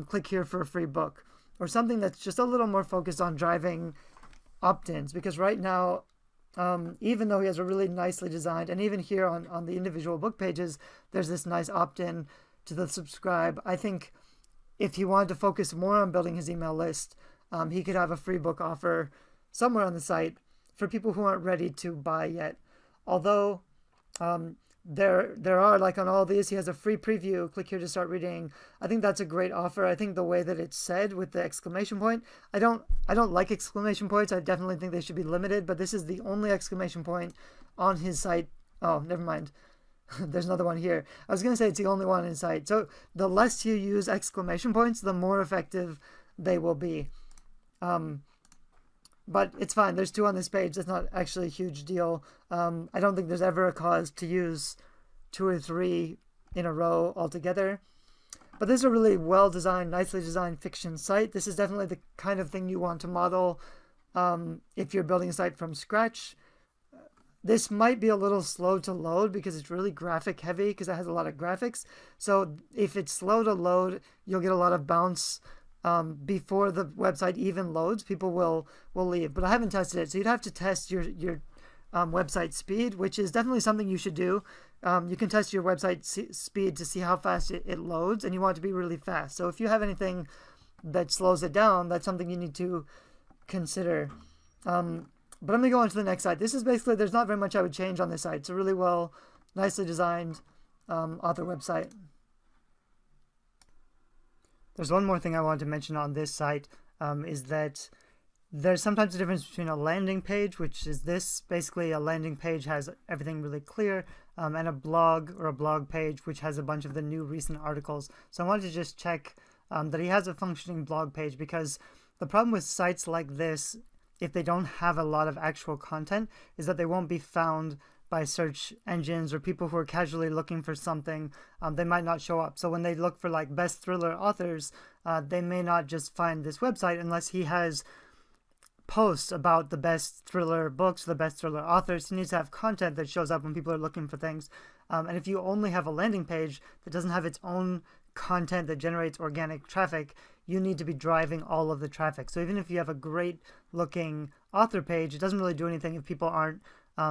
S1: click here for a free book, or something that's just a little more focused on driving opt-ins, because right now, even though he has a really nicely designed, and even here on the individual book pages, there's this nice opt-in to the subscribe. I think if he wanted to focus more on building his email list, he could have a free book offer somewhere on the site for people who aren't ready to buy yet. Although there are, like on all these, he has a free preview, click here to start reading. I think that's a great offer. I think the way that it's said with the exclamation point, I don't like exclamation points. I definitely think they should be limited, but this is the only exclamation point on his site. Oh, never mind. There's another one here. I was going to say it's the only one on his site. So the less you use exclamation points, the more effective they will be. But it's fine. There's 2 on this page. That's not actually a huge deal. I don't think there's ever a cause to use 2 or 3 in a row altogether. But this is a really well-designed, nicely designed fiction site. This is definitely the kind of thing you want to model if you're building a site from scratch. This might be a little slow to load because it's really graphic heavy because it has a lot of graphics. So if it's slow to load, you'll get a lot of bounce before the website even loads. People will leave, but I haven't tested it. So you'd have to test your website speed, which is definitely something you should do. You can test your website speed to see how fast it loads, and you want it to be really fast. So if you have anything that slows it down, that's something you need to consider. But I'm going to go on to the next site. This is basically, there's not very much I would change on this site. It's a really well, nicely designed author website. There's one more thing I wanted to mention on this site is that there's sometimes a difference between a landing page, which is this. Basically, a landing page has everything really clear, and a blog or a blog page, which has a bunch of the new recent articles. So I wanted to just check that he has a functioning blog page, because the problem with sites like this, if they don't have a lot of actual content, is that they won't be found by search engines or people who are casually looking for something. They might not show up. So when they look for like best thriller authors, they may not just find this website unless he has posts about the best thriller books, the best thriller authors. He needs to have content that shows up when people are looking for things. And if you only have a landing page that doesn't have its own content that generates organic traffic, you need to be driving all of the traffic. So even if you have a great looking author page, it doesn't really do anything if people aren't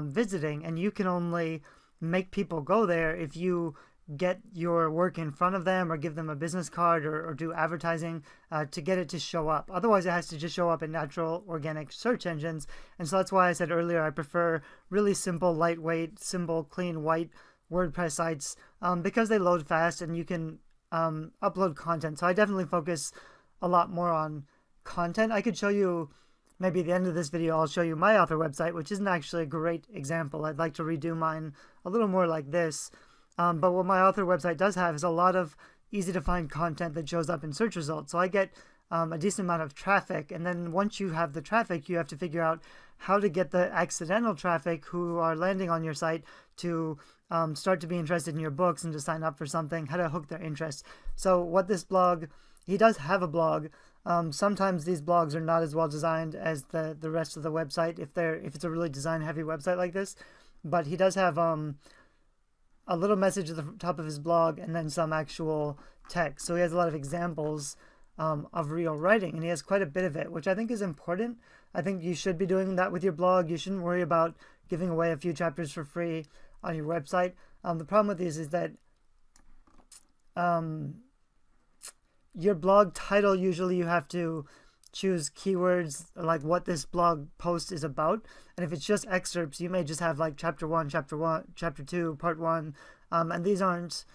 S1: visiting, and you can only make people go there if you get your work in front of them or give them a business card or do advertising to get it to show up. Otherwise, it has to just show up in natural organic search engines. And so that's why I said earlier I prefer really simple, lightweight, simple, clean, white WordPress sites because they load fast and you can upload content. So I definitely focus a lot more on content. I could show you, maybe at the end of this video, I'll show you my author website, which isn't actually a great example. I'd like to redo mine a little more like this. But what my author website does have is a lot of easy to find content that shows up in search results. So I get a decent amount of traffic. And then once you have the traffic, you have to figure out how to get the accidental traffic who are landing on your site to start to be interested in your books and to sign up for something, how to hook their interest. So what this blog, he does have a blog. Sometimes these blogs are not as well designed as the rest of the website if it's a really design heavy website like this. But he does have a little message at the top of his blog and then some actual text. So he has a lot of examples of real writing, and he has quite a bit of it, which I think is important. I think you should be doing that with your blog. You shouldn't worry about giving away a few chapters for free on your website. The problem with these is that your blog title, usually you have to choose keywords like what this blog post is about. And if it's just excerpts, you may just have like chapter 1, chapter 2, part 1. And these aren't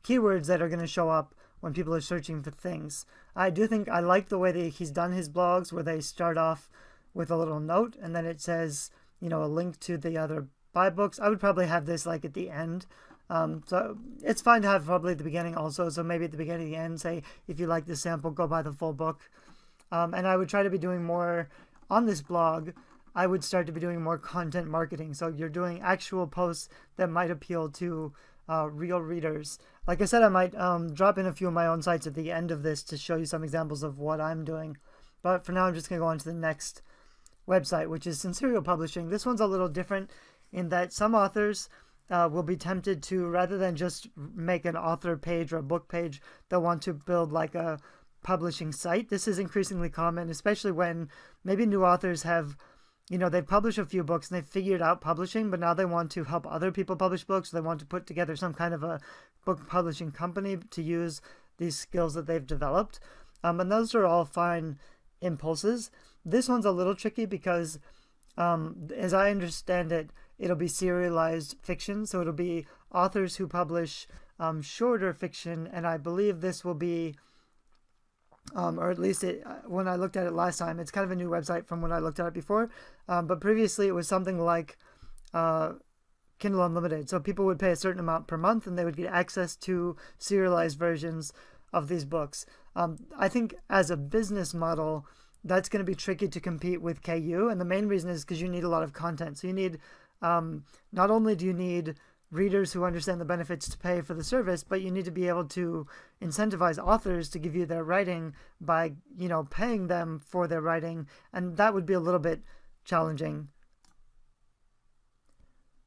S1: keywords that are going to show up when people are searching for things. I do think I like the way that he's done his blogs, where they start off with a little note and then it says, a link to the other buy books. I would probably have this like at the end. So it's fine to have probably at the beginning also. So maybe at the beginning and the end, say, if you like this sample, go buy the full book. And I would try to be doing more on this blog. I would start to be doing more content marketing. So you're doing actual posts that might appeal to real readers. Like I said, I might drop in a few of my own sites at the end of this to show you some examples of what I'm doing. But for now, I'm just going to go on to the next website, which is Senserial Publishing. This one's a little different in that some authors will be tempted to, rather than just make an author page or a book page, they'll want to build like a publishing site. This is increasingly common, especially when maybe new authors have, they've published a few books and they've figured out publishing, but now they want to help other people publish books. They want to put together some kind of a book publishing company to use these skills that they've developed. And those are all fine impulses. This one's a little tricky because, as I understand it, it'll be serialized fiction. So it'll be authors who publish shorter fiction, and I believe this will be, or at least when I looked at it last time, it's kind of a new website from when I looked at it before. But previously it was something like Kindle Unlimited. So people would pay a certain amount per month and they would get access to serialized versions of these books. I think as a business model, that's going to be tricky to compete with KU. And the main reason is because you need a lot of content. So you need, not only do you need readers who understand the benefits to pay for the service, but you need to be able to incentivize authors to give you their writing by, paying them for their writing. And that would be a little bit challenging,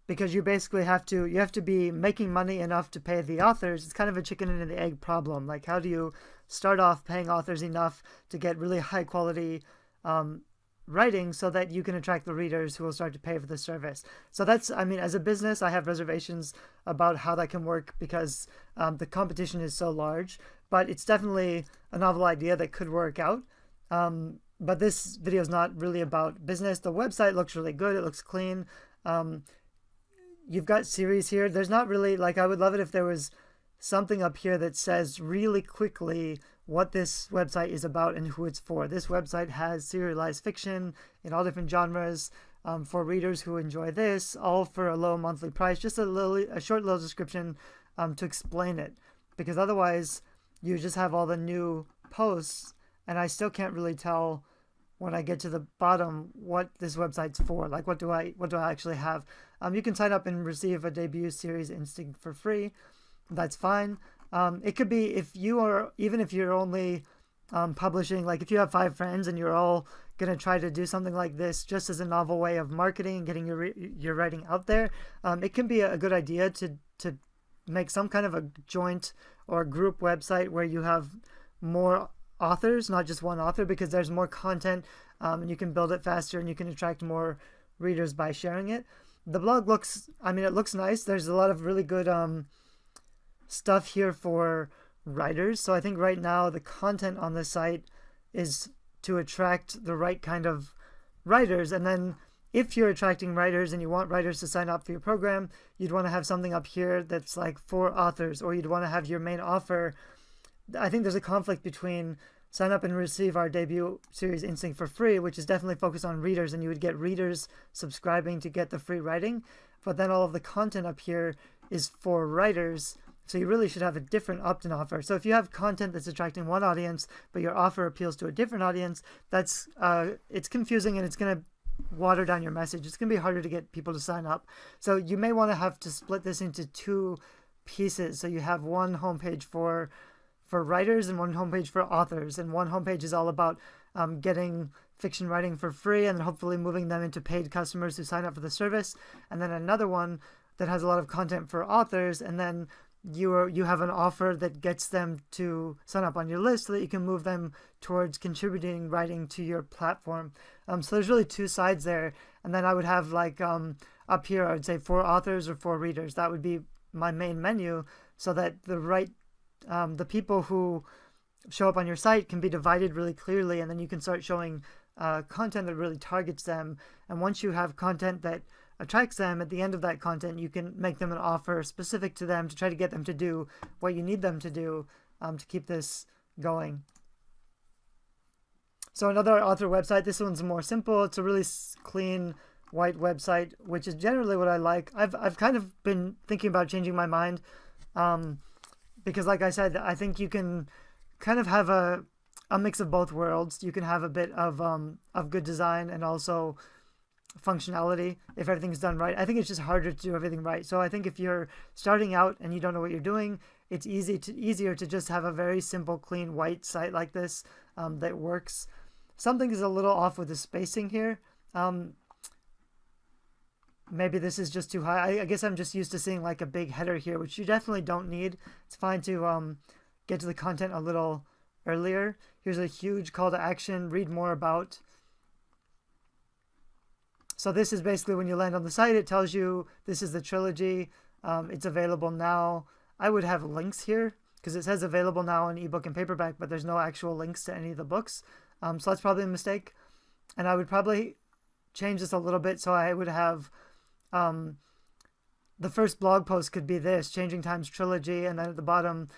S1: because you basically have to be making money enough to pay the authors. It's kind of a chicken and the egg problem. Like, how do you start off paying authors enough to get really high quality writing so that you can attract the readers who will start to pay for the service? So that's, as a business, I have reservations about how that can work, because the competition is so large, but it's definitely a novel idea that could work out. But this video is not really about business. The website looks really good. It looks clean. You've got series here. There's not really, I would love it if there was something up here that says really quickly what this website is about and who it's for. This website has serialized fiction in all different genres for readers who enjoy this, all for a low monthly price. Just a short little description to explain it, because otherwise you just have all the new posts and I still can't really tell when I get to the bottom what this website's for. Like, what do I actually have? You can sign up and receive a debut series instinct for free. That's fine. It could be if you're only publishing, like if you have 5 friends and you're all going to try to do something like this just as a novel way of marketing and getting your writing out there, it can be a good idea to make some kind of a joint or group website where you have more authors, not just one author, because there's more content and you can build it faster and you can attract more readers by sharing it. The blog looks nice. There's a lot of really good stuff here for writers. So I think right now the content on this site is to attract the right kind of writers. And then if you're attracting writers and you want writers to sign up for your program, you'd want to have something up here that's like for authors, or you'd want to have your main offer. I think there's a conflict between sign up and receive our debut series Instinct for free, which is definitely focused on readers, and you would get readers subscribing to get the free writing. But then all of the content up here is for writers. So you really should have a different opt-in offer. So if you have content that's attracting one audience, but your offer appeals to a different audience, that's it's confusing and it's going to water down your message. It's going to be harder to get people to sign up. So you may want to have to split this into 2 pieces. So you have one homepage for writers and one homepage for authors. And one homepage is all about getting fiction writing for free and hopefully moving them into paid customers who sign up for the service. And then another one that has a lot of content for authors, and then you have an offer that gets them to sign up on your list so that you can move them towards contributing writing to your platform. So there's really 2 sides there. And then I would have up here, I would say for authors or for readers. That would be my main menu, so that the people who show up on your site can be divided really clearly, and then you can start showing content that really targets them. And once you have content that attracts them, at the end of that content you can make them an offer specific to them to try to get them to do what you need them to do to keep this going. So another author website, this one's more simple. It's a really clean white website, which is generally what I like. I've kind of been thinking about changing my mind because, like I said, I think you can kind of have a mix of both worlds. You can have a bit of good design and also functionality if everything's done right. I think it's just harder to do everything right. So I think if you're starting out and you don't know what you're doing, it's easier to just have a very simple, clean, white site like this that works. Something is a little off with the spacing here. Maybe this is just too high. I guess I'm just used to seeing like a big header here, which you definitely don't need. It's fine to get to the content a little earlier. Here's a huge call to action. Read more about. So this is basically when you land on the site, it tells you this is the trilogy. It's available now. I would have links here because it says available now in ebook and paperback, but there's no actual links to any of the books. So that's probably a mistake. And I would probably change this a little bit, so I would have the first blog post could be this, Changing Times Trilogy, and then at the bottom,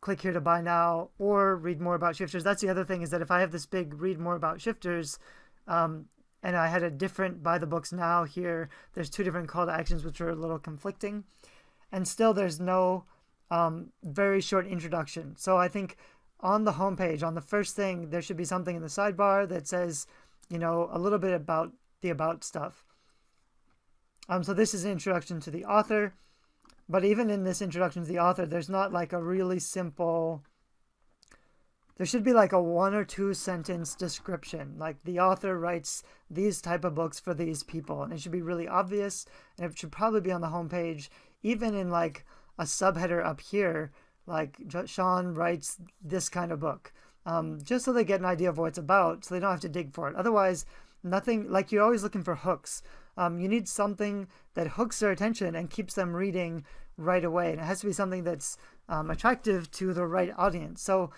S1: click here to buy now, or read more about shifters. That's the other thing, is that if I have this big read more about shifters, and I had a different buy the books now here, there's two different call to actions which are a little conflicting, and still there's no very short introduction. So I think on the homepage, on the first thing, there should be something in the sidebar that says, a little bit about the about stuff. So this is an introduction to the author, but even in this introduction to the author, there's not like a really simple, there should be like a 1 or 2 sentence description, like the author writes these type of books for these people, and it should be really obvious, and it should probably be on the homepage, even in like a subheader up here, like Shaun writes this kind of book, just so they get an idea of what it's about, so they don't have to dig for it. Otherwise, nothing, like you're always looking for hooks. You need something that hooks their attention and keeps them reading right away. And it has to be something that's attractive to the right audience. So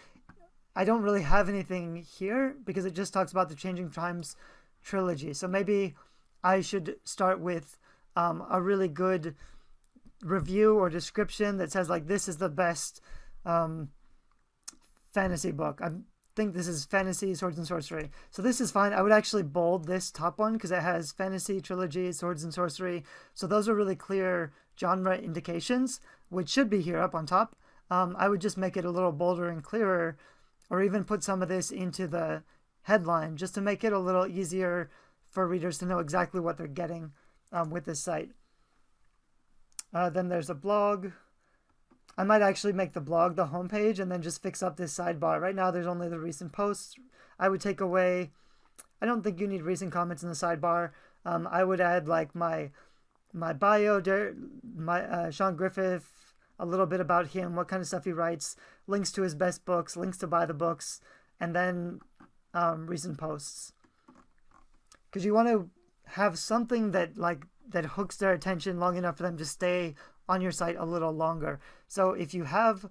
S1: I don't really have anything here because it just talks about the Changing Times trilogy. So maybe I should start with a really good review or description that says like, this is the best fantasy book. I think this is fantasy, swords and sorcery. So this is fine. I would actually bold this top one because it has fantasy, trilogy, swords and sorcery. So those are really clear genre indications, which should be here up on top. I would just make it a little bolder and clearer, or even put some of this into the headline just to make it a little easier for readers to know exactly what they're getting with this site. Then there's a blog. I might actually make the blog the homepage and then just fix up this sidebar. Right now there's only the recent posts. I would take away, I don't think you need recent comments in the sidebar. I would add like my bio, Shaun Griffith, a little bit about him, what kind of stuff he writes, links to his best books, links to buy the books, and then recent posts. Because you want to have something that hooks their attention long enough for them to stay on your site a little longer. So if you have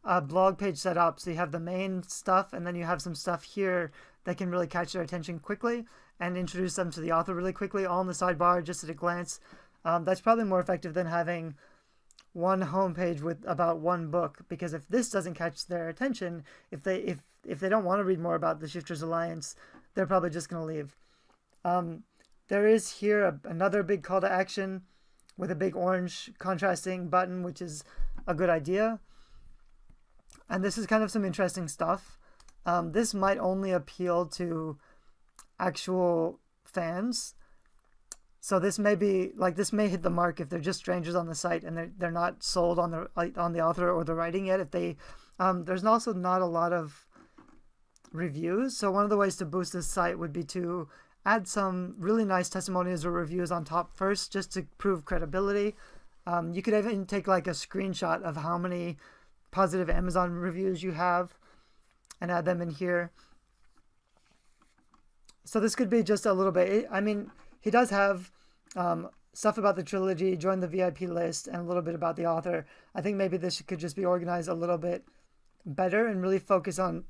S1: a blog page set up, so you have the main stuff and then you have some stuff here that can really catch their attention quickly and introduce them to the author really quickly, all in the sidebar just at a glance, that's probably more effective than having one homepage with about one book. Because if this doesn't catch their attention, if they don't want to read more about the Shifters Alliance, they're probably just going to leave. There is here another big call to action with a big orange contrasting button, which is a good idea. And this is kind of some interesting stuff. This might only appeal to actual fans. So this may be like, this may hit the mark if they're just strangers on the site and they're not sold on the author or the writing yet. If they there's also not a lot of reviews. So one of the ways to boost this site would be to add some really nice testimonials or reviews on top first, just to prove credibility. You could even take like a screenshot of how many positive Amazon reviews you have and add them in here. So this could be just a little bit, I mean, he does have stuff about the trilogy, join the VIP list, and a little bit about the author. I think maybe this could just be organized a little bit better and really focus on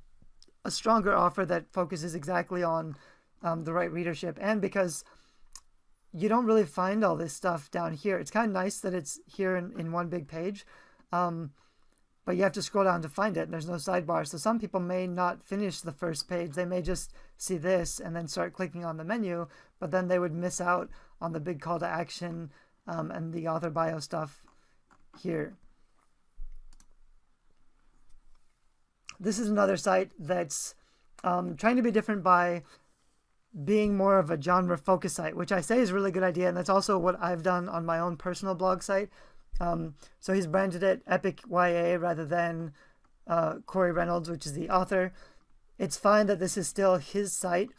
S1: a stronger offer that focuses exactly on the right readership. And because you don't really find all this stuff down here, it's kind of nice that it's here in one big page, but you have to scroll down to find it, and there's no sidebar. So some people may not finish the first page. They may just see this and then start clicking on the menu, but then they would miss out on the big call to action and the author bio stuff here. This is another site that's trying to be different by being more of a genre focus site, which I say is a really good idea. And that's also what I've done on my own personal blog site. So he's branded it Epic YA rather than Cory Reynolds, which is the author. It's fine that this is still his site.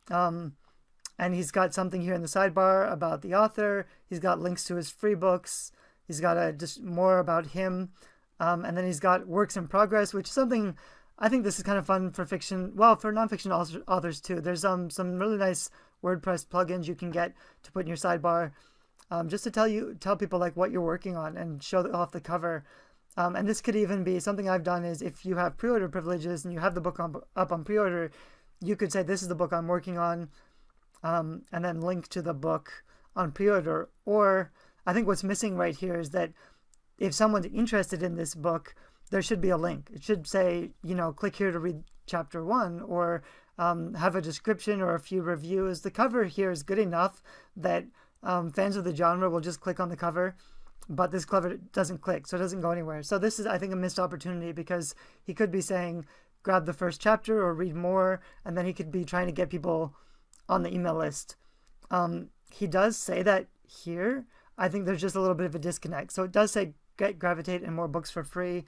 S1: And he's got something here in the sidebar about the author. He's got links to his free books. He's got just more about him. And then he's got works in progress, which is something I think this is kind of fun for fiction, well, for nonfiction authors too. There's some really nice WordPress plugins you can get to put in your sidebar, just to tell people like what you're working on and show off the cover. And this could even be something I've done is if you have pre-order privileges and you have the book up on pre-order, you could say, this is the book I'm working on, and then link to the book on pre-order. Or I think what's missing right here is that if someone's interested in this book, there should be a link. It should say, click here to read chapter 1, or have a description or a few reviews. The cover here is good enough that fans of the genre will just click on the cover, but this cover doesn't click, so it doesn't go anywhere. So this is, I think, a missed opportunity, because he could be saying, grab the first chapter or read more, and then he could be trying to get people on the email list. He does say that here. I think there's just a little bit of a disconnect. So it does say, get Gravitate and more books for free,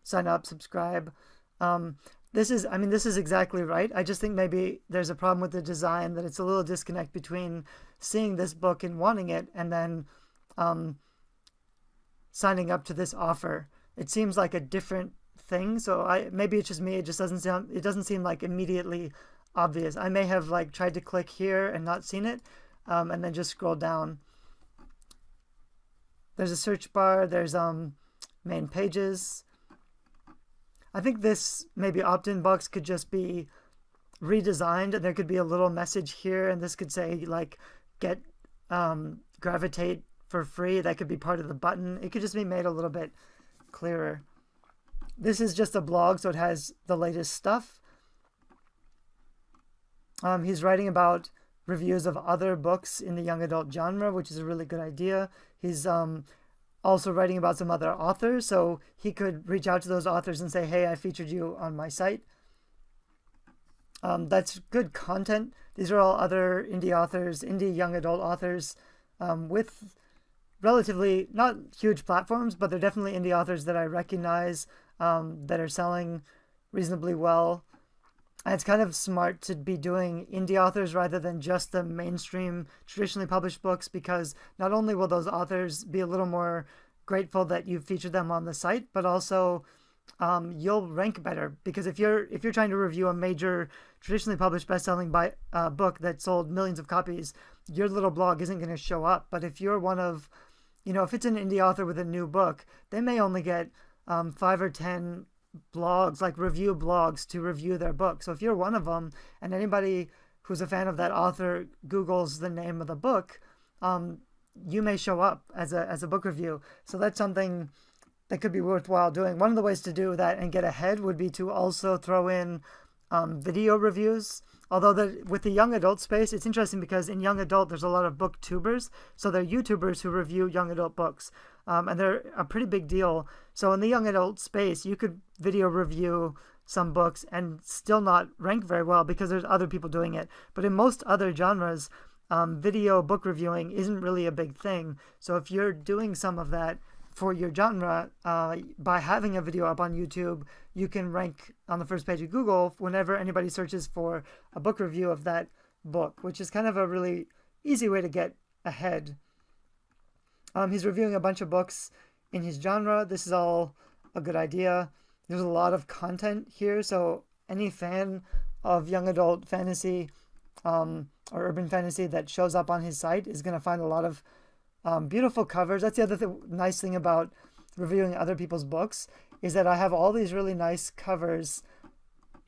S1: sign up, subscribe. This is exactly right. I just think maybe there's a problem with the design, that it's a little disconnect between seeing this book and wanting it, and then signing up to this offer. It seems like a different thing. So maybe it's just me. It just doesn't seem like immediately obvious. I may have tried to click here and not seen it, and then just scroll down. There's a search bar. There's main pages. I think this maybe opt-in box could just be redesigned, and there could be a little message here, and this could say get Gravitate for free. That could be part of the button. It could just be made a little bit clearer. This is just a blog, so it has the latest stuff. He's writing about reviews of other books in the young adult genre, which is a really good idea. He's also writing about some other authors, so he could reach out to those authors and say, hey, I featured you on my site. That's good content. These are all other indie authors, indie young adult authors, with relatively not huge platforms, but they're definitely indie authors that I recognize, that are selling reasonably well. And it's kind of smart to be doing indie authors rather than just the mainstream traditionally published books, because not only will those authors be a little more grateful that you featured them on the site, but also you'll rank better, because if you're trying to review a major traditionally published best-selling book that sold millions of copies, your little blog isn't going to show up. But if you're one of, if it's an indie author with a new book, they may only get 5 or 10 blogs, review blogs, to review their book. So if you're one of them, and anybody who's a fan of that author Googles the name of the book, you may show up as a book review. So that's something that could be worthwhile doing. One of the ways to do that and get ahead would be to also throw in video reviews. Although with the young adult space, it's interesting, because in young adult, there's a lot of booktubers. So they're YouTubers who review young adult books. And they're a pretty big deal. So in the young adult space, you could video review some books and still not rank very well, because there's other people doing it. But in most other genres, video book reviewing isn't really a big thing. So if you're doing some of that for your genre, by having a video up on YouTube, you can rank on the first page of Google whenever anybody searches for a book review of that book, which is kind of a really easy way to get ahead. He's reviewing a bunch of books in his genre. This is all a good idea. There's a lot of content here, so any fan of young adult fantasy or urban fantasy that shows up on his site is going to find a lot of beautiful covers. That's the other nice thing about reviewing other people's books, is that I have all these really nice covers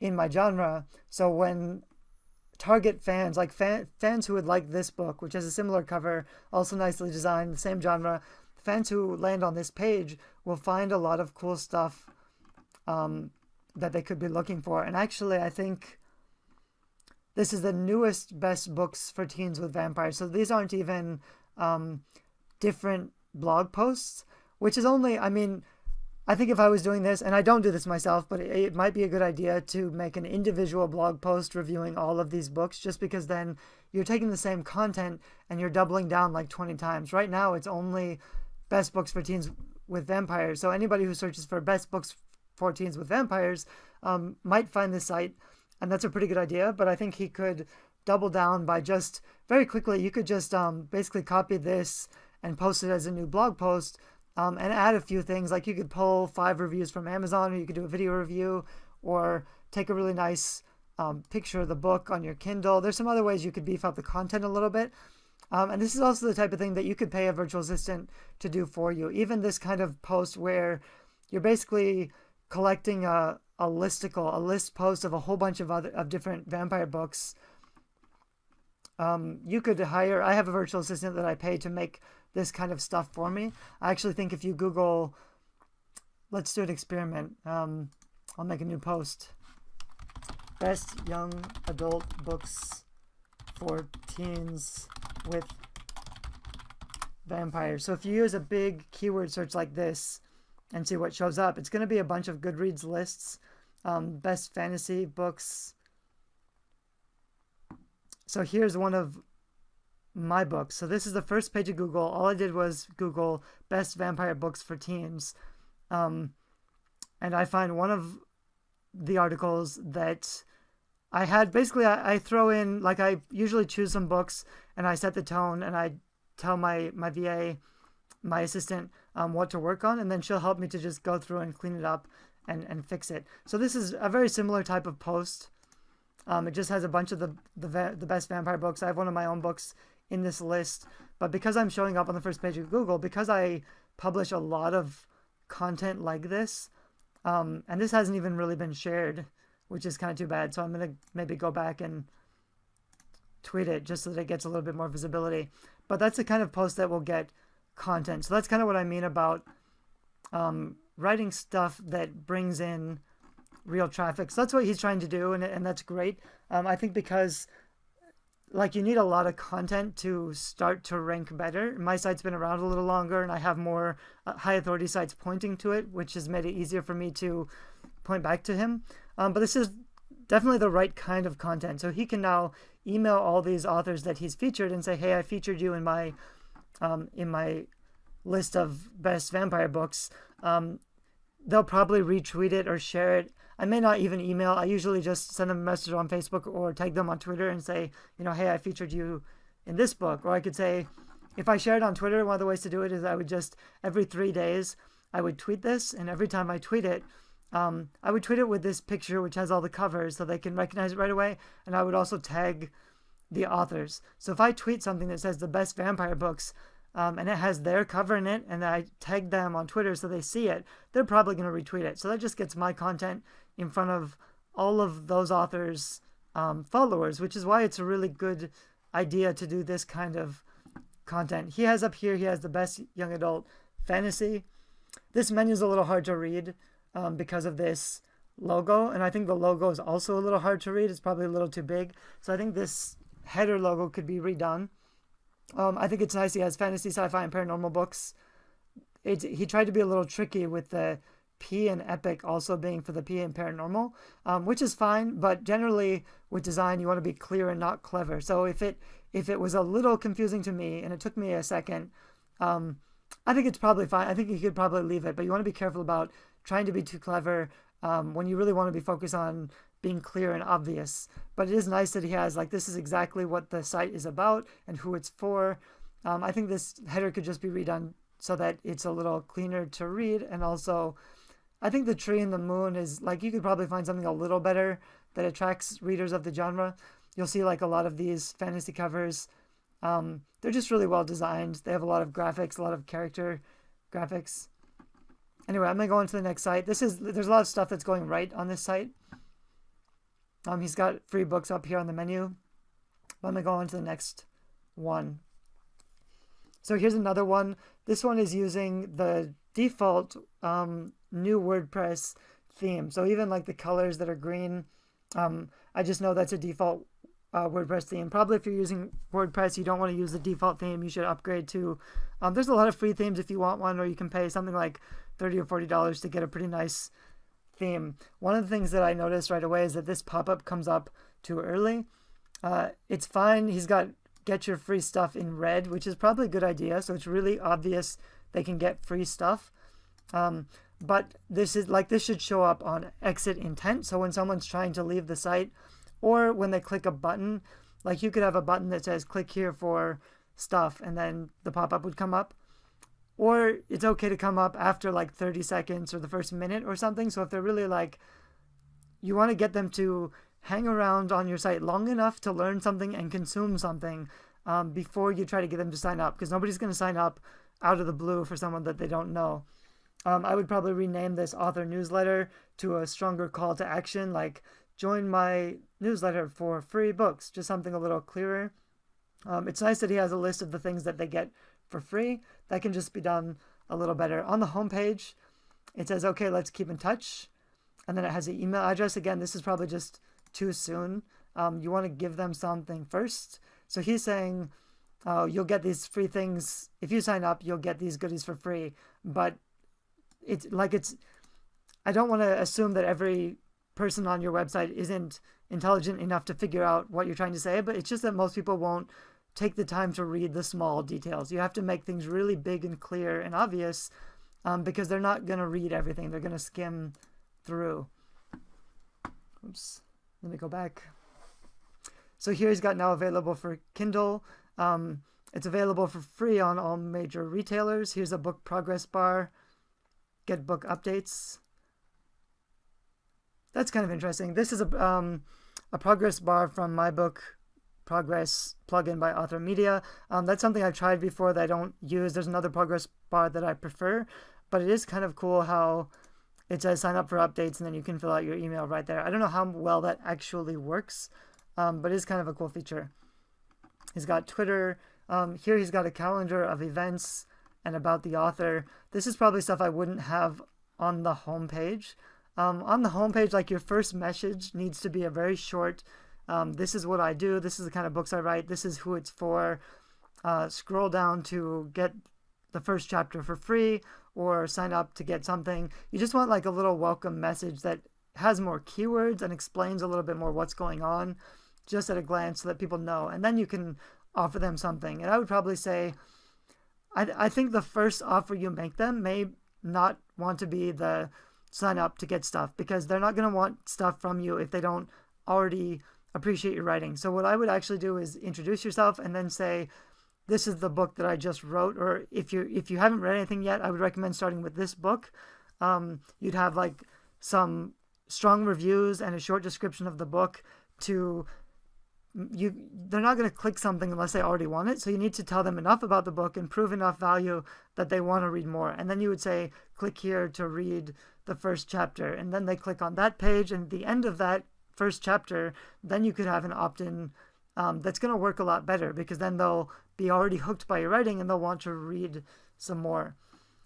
S1: in my genre. So when target fans, fans who would like this book, which has a similar cover, also nicely designed, the same genre, fans who land on this page will find a lot of cool stuff that they could be looking for. And actually, I think this is the newest best books for teens with vampires. So these aren't even different blog posts, which is only, I think if I was doing this, and I don't do this myself, but it might be a good idea to make an individual blog post reviewing all of these books, just because then you're taking the same content and you're doubling down 20 times. Right now, it's only best books for teens with vampires. So anybody who searches for best books for teens with vampires might find this site, and that's a pretty good idea. But I think he could double down by just very quickly, you could just basically copy this and post it as a new blog post, and add a few things. You could pull 5 reviews from Amazon, or you could do a video review, or take a really nice picture of the book on your Kindle. There's some other ways you could beef up the content a little bit. And this is also the type of thing that you could pay a virtual assistant to do for you. Even this kind of post where you're basically collecting a a list post of a whole bunch of different vampire books. You could hire, I have a virtual assistant that I pay to make this kind of stuff for me. I actually think if you Google, let's do an experiment. I'll make a new post. Best young adult books for teens with vampires. So if you use a big keyword search like this and see what shows up, it's going to be a bunch of Goodreads lists, best fantasy books. So here's one of my books. So this is the first page of Google. All I did was Google best vampire books for teens. And I find one of the articles that I had, basically I throw in, like I usually choose some books and I set the tone and I tell my VA, my assistant, what to work on, and then she'll help me to just go through and clean it up and fix it. So this is a very similar type of post. It just has a bunch of the best vampire books. I have one of my own books in this list, but because I'm showing up on the first page of Google, because I publish a lot of content like this, and this hasn't even really been shared, which is kind of too bad. So I'm going to maybe go back and tweet it just so that it gets a little bit more visibility. But that's the kind of post that will get content. So that's kind of what I mean about writing stuff that brings in real traffic. So that's what he's trying to do, and that's great. I think because like you need a lot of content to start to rank better. My site's been around a little longer, and I have more high authority sites pointing to it, which has made it easier for me to point back to him. But this is definitely the right kind of content. So he can now email all these authors that he's featured and say, hey, I featured you in my list of best vampire books. They'll probably retweet it or share it. I may not even email. I usually just send them a message on Facebook or tag them on Twitter and say, hey, I featured you in this book. Or I could say, if I share it on Twitter, one of the ways to do it is I would just, every 3 days, I would tweet this. And every time I tweet it, I would tweet it with this picture, which has all the covers so they can recognize it right away. And I would also tag the authors. So if I tweet something that says the best vampire books, and it has their cover in it, and I tag them on Twitter so they see it, they're probably going to retweet it. So that just gets my content in front of all of those authors' followers, which is why it's a really good idea to do this kind of content. He has up here, he has the best young adult fantasy. This menu is a little hard to read because of this logo, and I think the logo is also a little hard to read. It's probably a little too big. So I think this header logo could be redone. I think it's nice he has fantasy, sci-fi, and paranormal books. He tried to be a little tricky with the P and epic also being for the P and paranormal, which is fine, but generally with design you want to be clear and not clever. So if it was a little confusing to me and it took me a second, I think it's probably fine. I think you could probably leave it, but you want to be careful about trying to be too clever when you really want to be focused on being clear and obvious. But it is nice that he has, like, this is exactly what the site is about and who it's for. I think this header could just be redone so that it's a little cleaner to read. And also, I think the tree and the moon is, like, you could probably find something a little better that attracts readers of the genre. You'll see, like, a lot of these fantasy covers. They're just really well designed. They have a lot of graphics, a lot of character graphics. Anyway, I'm going to go on to the next site. There's a lot of stuff that's going right on this site. He's got free books up here on the menu. I'm going to go on to the next one. So here's another one. This one is using the default new WordPress theme. So even like the colors that are green, I just know that's a default WordPress theme. Probably if you're using WordPress, you don't want to use the default theme. You should upgrade to, there's a lot of free themes if you want one, or you can pay something like $30 or $40 to get a pretty nice theme. One of the things that I noticed right away is that this pop-up comes up too early. It's fine. He's got get your free stuff in red, which is probably a good idea. So it's really obvious they can get free stuff. But this should show up on exit intent. So when someone's trying to leave the site, or when they click a button, like you could have a button that says click here for stuff, and then the pop-up would come up. Or it's okay to come up after like 30 seconds or the first minute or something. So if they're really like, you want to get them to hang around on your site long enough to learn something and consume something before you try to get them to sign up, because nobody's going to sign up out of the blue for someone that they don't know. I would probably rename this author newsletter to a stronger call to action, like join my newsletter for free books, just something a little clearer. It's nice that he has a list of the things that they get for free. That can just be done a little better. On the homepage, it says, okay, let's keep in touch. And then it has an email address. Again, this is probably just too soon. You want to give them something first. So he's saying, you'll get these free things. If you sign up, you'll get these goodies for free. But I don't want to assume that every person on your website isn't intelligent enough to figure out what you're trying to say, but it's just that most people won't take the time to read the small details. You have to make things really big and clear and obvious, because they're not going to read everything. They're going to skim through. Oops. Let me go back. So here he's got now available for Kindle. It's available for free on all major retailers. Here's a book progress bar. Get book updates. That's kind of interesting. This is a progress bar from my book Progress plugin by Author Media. That's something I've tried before that I don't use. There's another progress bar that I prefer, but it is kind of cool how it says sign up for updates and then you can fill out your email right there. I don't know how well that actually works, but it is kind of a cool feature. He's got Twitter. Here he's got a calendar of events and about the author. This is probably stuff I wouldn't have on the homepage. On the homepage, like, your first message needs to be a very short, this is what I do, this is the kind of books I write, this is who it's for. Scroll down to get the first chapter for free or sign up to get something. You just want like a little welcome message that has more keywords and explains a little bit more what's going on just at a glance so that people know. And then you can offer them something. And I would probably say, I think the first offer you make them may not want to be the sign up to get stuff, because they're not going to want stuff from you if they don't already appreciate your writing. So what I would actually do is introduce yourself and then say, this is the book that I just wrote. Or if you haven't read anything yet, I would recommend starting with this book. You'd have like some strong reviews and a short description of the book. They're not going to click something unless they already want it. So you need to tell them enough about the book and prove enough value that they want to read more. And then you would say, click here to read the first chapter. And then they click on that page. And at the end of that first chapter, then you could have an opt-in that's going to work a lot better, because then they'll be already hooked by your writing and they'll want to read some more.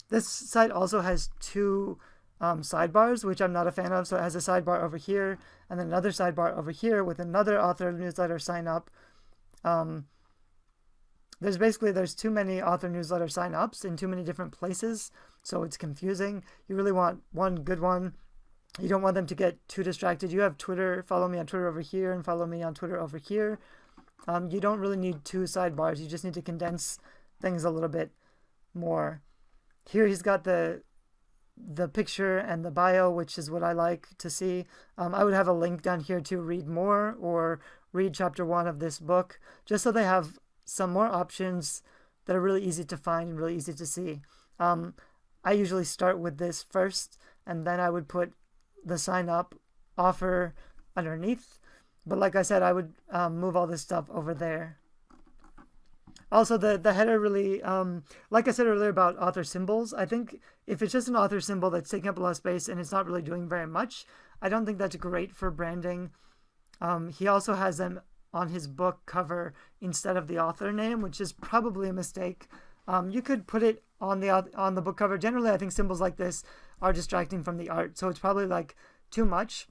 S1: This site also has two sidebars, which I'm not a fan of. So it has a sidebar over here and then another sidebar over here with another author newsletter sign up. There's too many author newsletter sign ups in too many different places, so it's confusing. You really want one good one. You don't want them to get too distracted. You have Twitter, follow me on Twitter over here and follow me on Twitter over here. You don't really need two sidebars. You just need to condense things a little bit more. Here he's got the picture and the bio, which is what I like to see. I would have a link down here to read more or read chapter 1 of this book, just so they have some more options that are really easy to find and really easy to see. I usually start with this first, and then I would put the sign up offer underneath. But like I said, I would move all this stuff over there. Also, the header really, like I said earlier about author symbols, I think if it's just an author symbol that's taking up a lot of space and it's not really doing very much, I don't think that's great for branding. He also has them on his book cover instead of the author name, which is probably a mistake. You could put it on the book cover. Generally, I think symbols like this are distracting from the art, so it's probably like too much.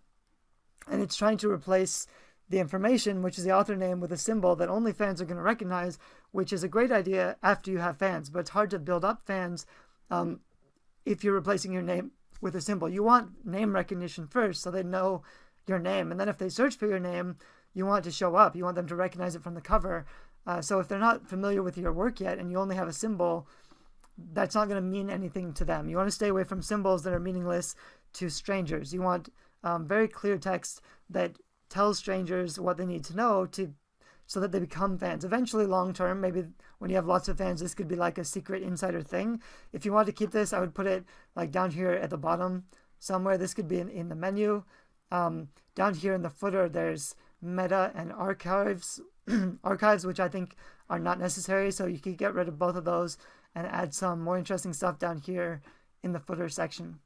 S1: And it's trying to replace the information, which is the author name, with a symbol that only fans are going to recognize, which is a great idea after you have fans. But it's hard to build up fans if you're replacing your name with a symbol. You want name recognition first, so they know your name. And then if they search for your name, you want it to show up. You want them to recognize it from the cover. So if they're not familiar with your work yet and you only have a symbol, that's not going to mean anything to them. You want to stay away from symbols that are meaningless to strangers. You want very clear text that tells strangers what they need to know so that they become fans. Eventually, long term, maybe when you have lots of fans, this could be like a secret insider thing. If you want to keep this, I would put it like down here at the bottom somewhere. This could be in the menu. Down here in the footer, there's meta and archives, which I think are not necessary. So you could get rid of both of those and add some more interesting stuff down here in the footer section.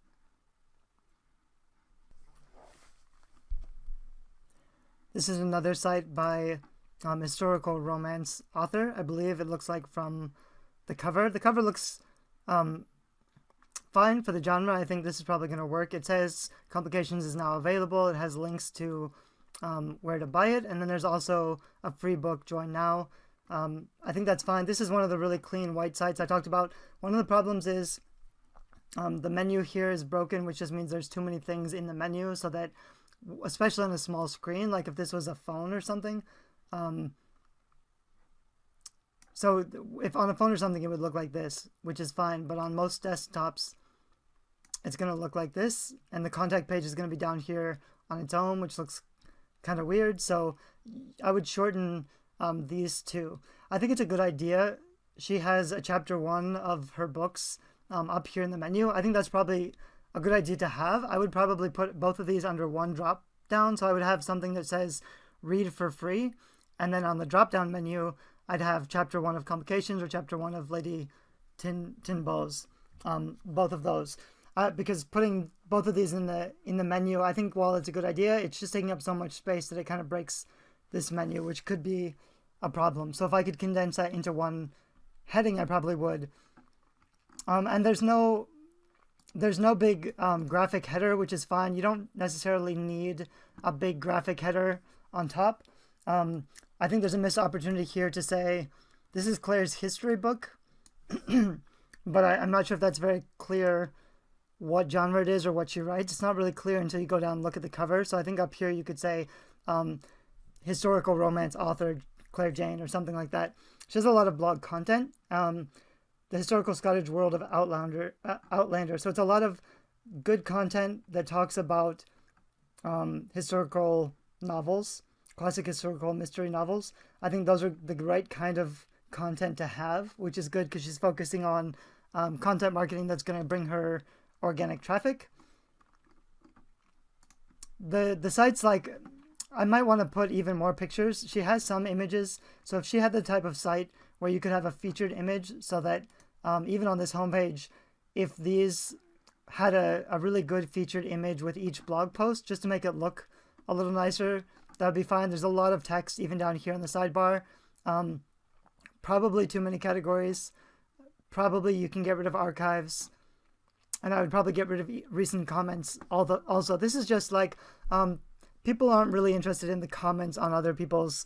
S1: This is another site by historical romance author. I believe it looks like from the cover. The cover looks fine for the genre. I think this is probably going to work. It says Complications is now available. It has links to where to buy it, and then there's also a free book, join now. I think that's fine. This is one of the really clean white sites I talked about. One of the problems is the menu here is broken, which just means there's too many things in the menu, so that, especially on a small screen, like if this was a phone or something, so if on a phone or something it would look like this, which is fine, but on most desktops it's going to look like this, and the contact page is going to be down here on its own, which looks kind of weird. So I would shorten these two. I think it's a good idea. She has a chapter 1 of her books up here in the menu. I think that's probably a good idea to have. I would probably put both of these under one drop down, so I would have something that says read for free, and then on the drop down menu I'd have chapter 1 of Complications or chapter 1 of Lady Tinbows, both of those. Because putting both of these in the menu, I think while it's a good idea, it's just taking up so much space that it kind of breaks this menu, which could be a problem. So if I could condense that into one heading, I probably would. And there's no big graphic header, which is fine. You don't necessarily need a big graphic header on top. I think there's a missed opportunity here to say this is Claire's history book, but I'm not sure if that's very clear what genre it is or what she writes. It's not really clear until you go down and look at the cover. So I think up here you could say historical romance author Clare Jayne or something like that. She has a lot of blog content. The historical Scottish world of Outlander. So it's a lot of good content that talks about historical novels, classic historical mystery novels. I think those are the right kind of content to have, which is good because she's focusing on content marketing that's going to bring her organic traffic. The site's like, I might want to put even more pictures. She has some images, so if she had the type of site where you could have a featured image, so that even on this homepage, if these had a really good featured image with each blog post, just to make it look a little nicer, that would be fine. There's a lot of text even down here on the sidebar. Probably too many categories. Probably you can get rid of archives. And I would probably get rid of recent comments. Also, this is just like, people aren't really interested in the comments on other people's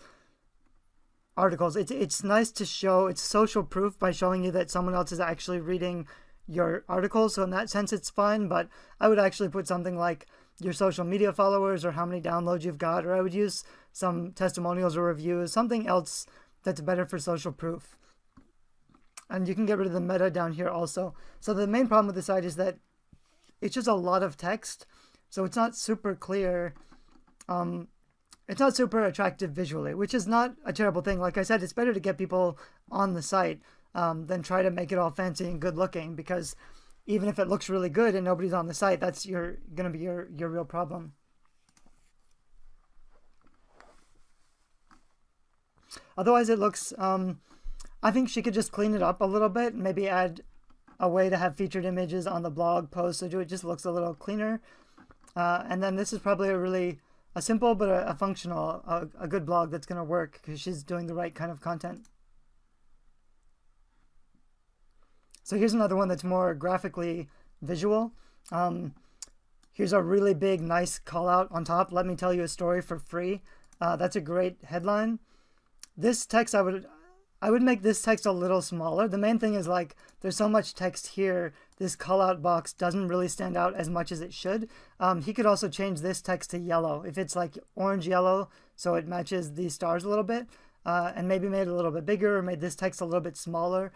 S1: articles. It's nice to show, it's social proof by showing you that someone else is actually reading your article. So in that sense, it's fine. But I would actually put something like your social media followers or how many downloads you've got, or I would use some testimonials or reviews, something else that's better for social proof. And you can get rid of the meta down here also. So the main problem with the site is that it's just a lot of text. So it's not super clear. It's not super attractive visually, which is not a terrible thing. Like I said, it's better to get people on the site than try to make it all fancy and good looking, because even if it looks really good and nobody's on the site, that's going to be your real problem. Otherwise, it looks... I think she could just clean it up a little bit, maybe add a way to have featured images on the blog post so it just looks a little cleaner. And then this is probably a simple but a functional, a good blog that's going to work because she's doing the right kind of content. So here's another one that's more graphically visual. Here's a really big, nice call out on top. Let me tell you a story for free. That's a great headline. This text, I would make this text a little smaller. The main thing is, like, there's so much text here, this call out box doesn't really stand out as much as it should. He could also change this text to yellow. If it's like orange yellow, so it matches these stars a little bit, and maybe made it a little bit bigger or made this text a little bit smaller,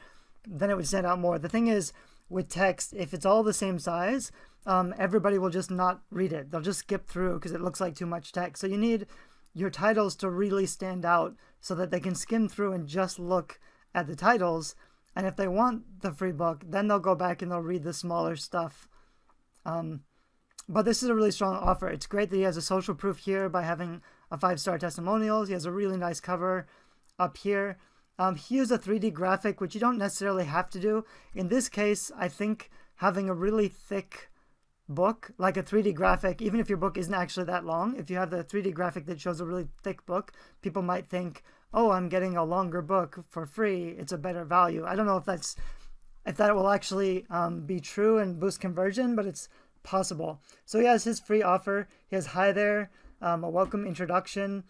S1: then it would stand out more. The thing is, with text, if it's all the same size, everybody will just not read it. They'll just skip through because it looks like too much text. So you need your titles to really stand out so that they can skim through and just look at the titles. And if they want the free book, then they'll go back and they'll read the smaller stuff. But this is a really strong offer. It's great that he has a social proof here by having a 5-star testimonials. He has a really nice cover up here. He used a 3D graphic, which you don't necessarily have to do. In this case, I think having a really thick book, like a 3D graphic, even if your book isn't actually that long, if you have the 3D graphic that shows a really thick book, people might think, oh, I'm getting a longer book for free, it's a better value. I don't know if that will actually be true and boost conversion, but it's possible. So he has his free offer. He has hi there, a welcome introduction.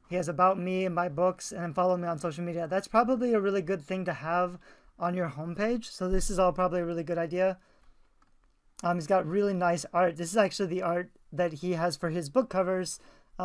S1: He has about me and my books, and then follow me on social media. That's probably a really good thing to have on your homepage. So this is all probably a really good idea. He's got really nice art. This is actually the art that he has for his book covers,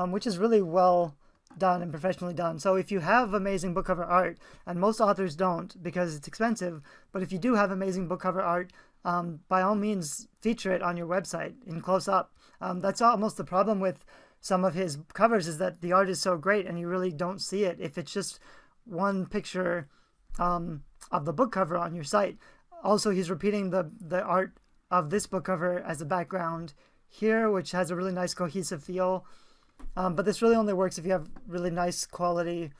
S1: which is really well done and professionally done. So if you have amazing book cover art, and most authors don't because it's expensive, but if you do have amazing book cover art, by all means feature it on your website in close up. That's almost the problem with some of his covers, is that the art is so great and you really don't see it if it's just one picture of the book cover on your site. Also, he's repeating the art of this book cover as a background here, which has a really nice cohesive feel. But this really only works if you have really nice quality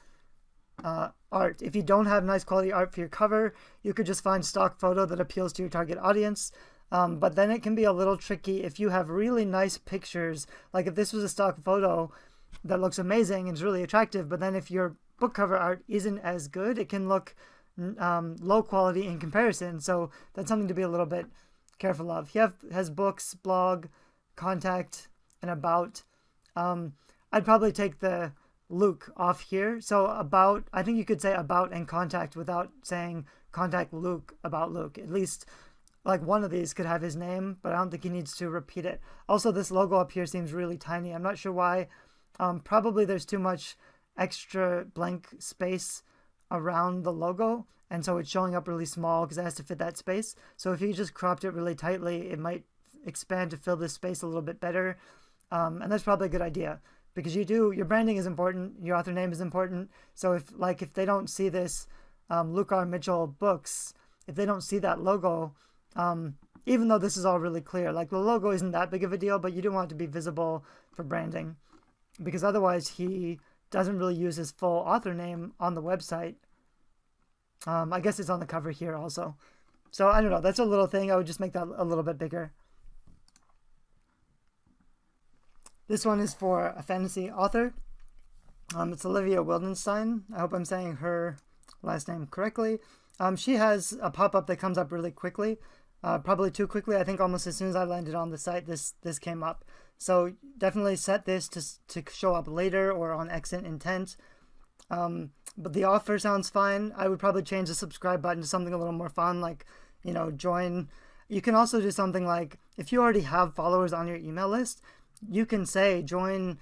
S1: art. If you don't have nice quality art for your cover, you could just find stock photo that appeals to your target audience. But then it can be a little tricky if you have really nice pictures. Like if this was a stock photo that looks amazing and is really attractive, but then if your book cover art isn't as good, it can look low quality in comparison. So that's something to be a little bit careful of. He has books, blog, contact, and about. I'd probably take the Luke off here. So about, I think you could say about and contact without saying contact Luke about Luke. At least like one of these could have his name, but I don't think he needs to repeat it. Also, this logo up here seems really tiny. I'm not sure why. Probably there's too much extra blank space around the logo, and so it's showing up really small because it has to fit that space. So if you just cropped it really tightly, it might expand to fill this space a little bit better. And that's probably a good idea, because your branding is important, your author name is important. So if they don't see this Luke R. Mitchell books, if they don't see that logo, even though this is all really clear, like the logo isn't that big of a deal, but you do want it to be visible for branding, because otherwise he doesn't really use his full author name on the website. I guess it's on the cover here also. So I don't know, that's a little thing. I would just make that a little bit bigger. This one is for a fantasy author. It's Olivia Wildenstein. I hope I'm saying her last name correctly. She has a pop-up that comes up really quickly, probably too quickly. I think almost as soon as I landed on the site, this came up. So definitely set this to show up later or on exit intent. But the offer sounds fine. I would probably change the subscribe button to something a little more fun, like, join. You can also do something like, if you already have followers on your email list, you can say join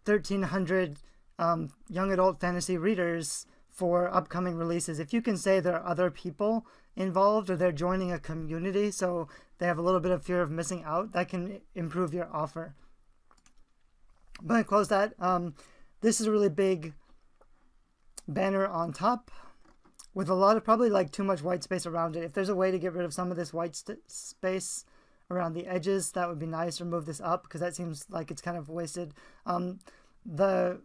S1: 1,300 young adult fantasy readers for upcoming releases. If you can say there are other people involved or they're joining a community, so they have a little bit of fear of missing out, that can improve your offer. I'm going to close that. This is a really big banner on top with a lot of probably like too much white space around it. If there's a way to get rid of some of this white space around the edges, that would be nice, or move this up, because that seems like it's kind of wasted. The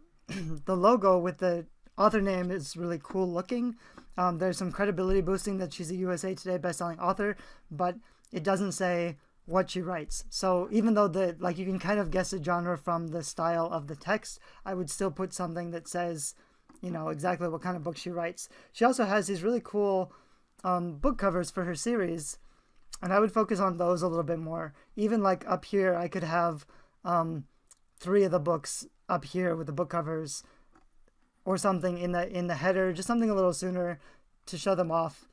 S1: logo with the author name is really cool looking. There's some credibility boosting that she's a USA Today bestselling author, but it doesn't say what she writes. So even though you can kind of guess the genre from the style of the text, I would still put something that says, exactly what kind of book she writes. She also has these really cool book covers for her series, and I would focus on those a little bit more. Even like up here, I could have 3 of the books up here with the book covers, or something in the header, just something a little sooner to show them off.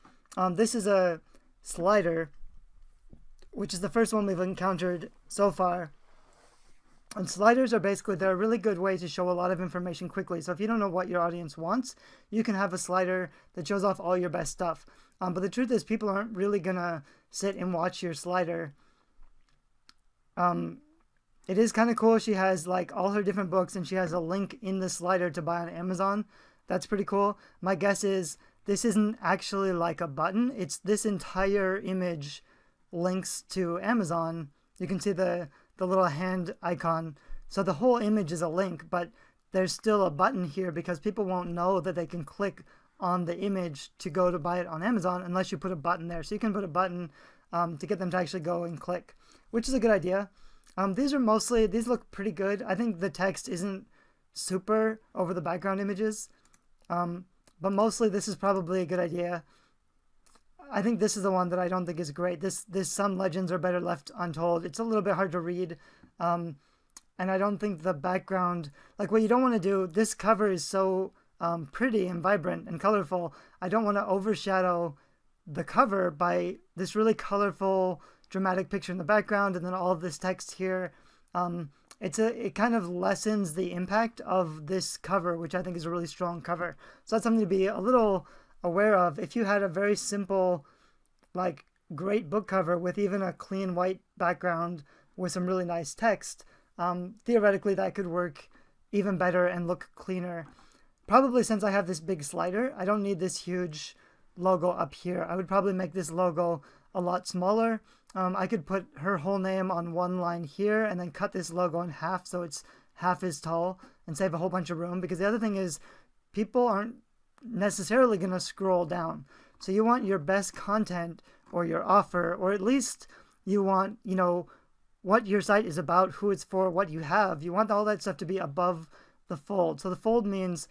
S1: This is a slider, which is the first one we've encountered so far. And sliders are they're a really good way to show a lot of information quickly. So if you don't know what your audience wants, you can have a slider that shows off all your best stuff. But the truth is, people aren't really gonna sit and watch your slider. It is kind of cool. She has like all her different books, and she has a link in the slider to buy on Amazon. That's pretty cool. My guess is this isn't actually like a button. It's this entire image links to Amazon. You can see the little hand icon. So the whole image is a link, but there's still a button here because people won't know that they can click on the image to go to buy it on Amazon unless you put a button there. So you can put a button to get them to actually go and click. which is a good idea. These look pretty good. I think the text isn't super over the background images, but mostly this is probably a good idea. I think this is the one that I don't think is great. This some legends are better left untold. It's a little bit hard to read, and I don't think the background, like what you don't want to do, this cover is so pretty and vibrant and colorful. I don't want to overshadow the cover by this really colorful, dramatic picture in the background and then all of this text here. It kind of lessens the impact of this cover, which I think is a really strong cover. So that's something to be a little aware of. If you had a very simple, like, great book cover with even a clean white background with some really nice text, theoretically that could work even better and look cleaner. Probably since I have this big slider, I don't need this huge logo up here. I would probably make this logo a lot smaller. I could put her whole name on one line here and then cut this logo in half so it's half as tall and save a whole bunch of room, because the other thing is people aren't necessarily going to scroll down. So you want your best content or your offer, or at least you want, what your site is about, who it's for, what you have. You want all that stuff to be above the fold. So the fold means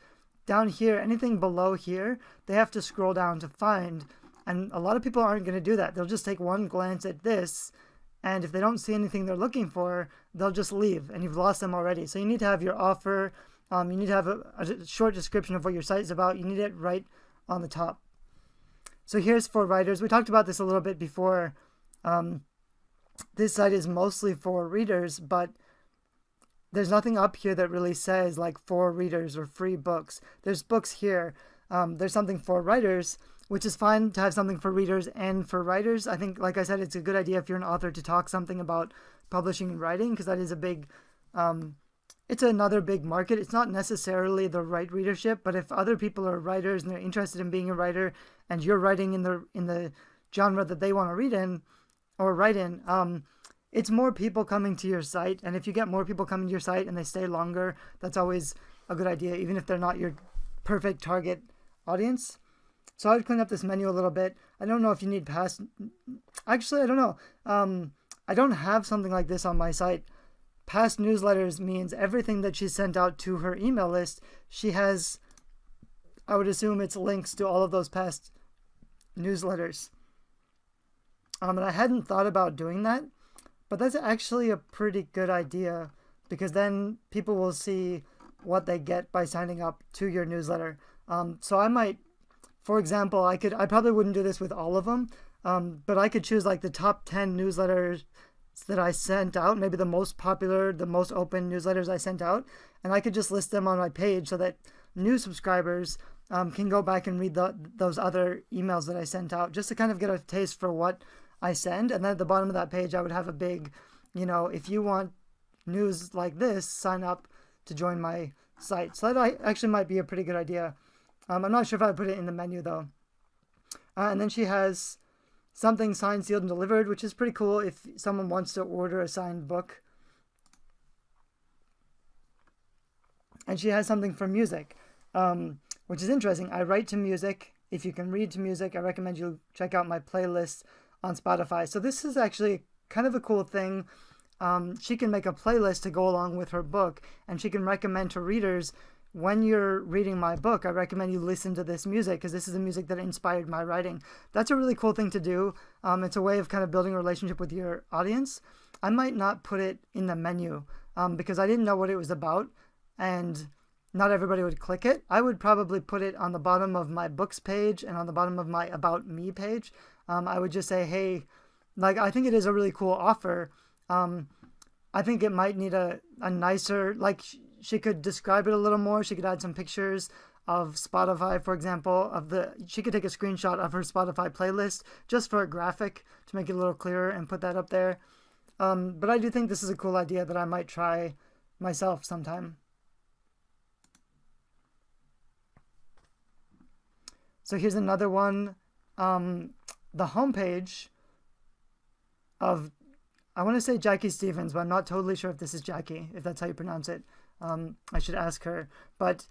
S1: down here, anything below here, they have to scroll down to find. And a lot of people aren't going to do that. They'll just take one glance at this, and if they don't see anything they're looking for, they'll just leave, and you've lost them already. So you need to have your offer. You need to have a short description of what your site is about. You need it right on the top. So here's for writers. We talked about this a little bit before. This site is mostly for readers, but there's nothing up here that really says like for readers or free books. There's books here. There's something for writers, which is fine to have something for readers and for writers. I think, like I said, it's a good idea if you're an author to talk something about publishing and writing, because that is a big, it's another big market. It's not necessarily the right readership, but if other people are writers and they're interested in being a writer, and you're writing in the genre that they want to read in or write in, it's more people coming to your site. And if you get more people coming to your site and they stay longer, that's always a good idea, even if they're not your perfect target audience. So I would clean up this menu a little bit. I don't know if you need past... Actually, I don't know. I don't have something like this on my site. Past newsletters means everything that she sent out to her email list, she has, I would assume it's links to all of those past newsletters. And I hadn't thought about doing that, but that's actually a pretty good idea, because then people will see what they get by signing up to your newsletter. So I might, for example, I probably wouldn't do this with all of them, but I could choose like the top 10 newsletters that I sent out, maybe the most popular, the most open newsletters I sent out, and I could just list them on my page so that new subscribers can go back and read those other emails that I sent out, just to kind of get a taste for what I send. And then at the bottom of that page, I would have a big, if you want news like this, sign up to join my site. So that actually might be a pretty good idea. I'm not sure if I would put it in the menu though. And then she has something signed, sealed, and delivered, which is pretty cool if someone wants to order a signed book. And she has something for music, which is interesting. I write to music. If you can read to music, I recommend you check out my playlist on Spotify. So this is actually kind of a cool thing. She can make a playlist to go along with her book, and she can recommend to readers, when you're reading my book, I recommend you listen to this music because this is the music that inspired my writing. That's a really cool thing to do. It's a way of kind of building a relationship with your audience. I might not put it in the menu because I didn't know what it was about, and not everybody would click it. I would probably put it on the bottom of my books page and on the bottom of my About Me page. I would just say, hey, like, I think it is a really cool offer. I think it might need a nicer, like, she could describe it a little more. She could add some pictures of Spotify, for example, she could take a screenshot of her Spotify playlist just for a graphic to make it a little clearer and put that up there. But I do think this is a cool idea that I might try myself sometime. So here's another one. The homepage of, I want to say Jacque Stevens, but I'm not totally sure if this is Jackie, if that's how you pronounce it. I should ask her. But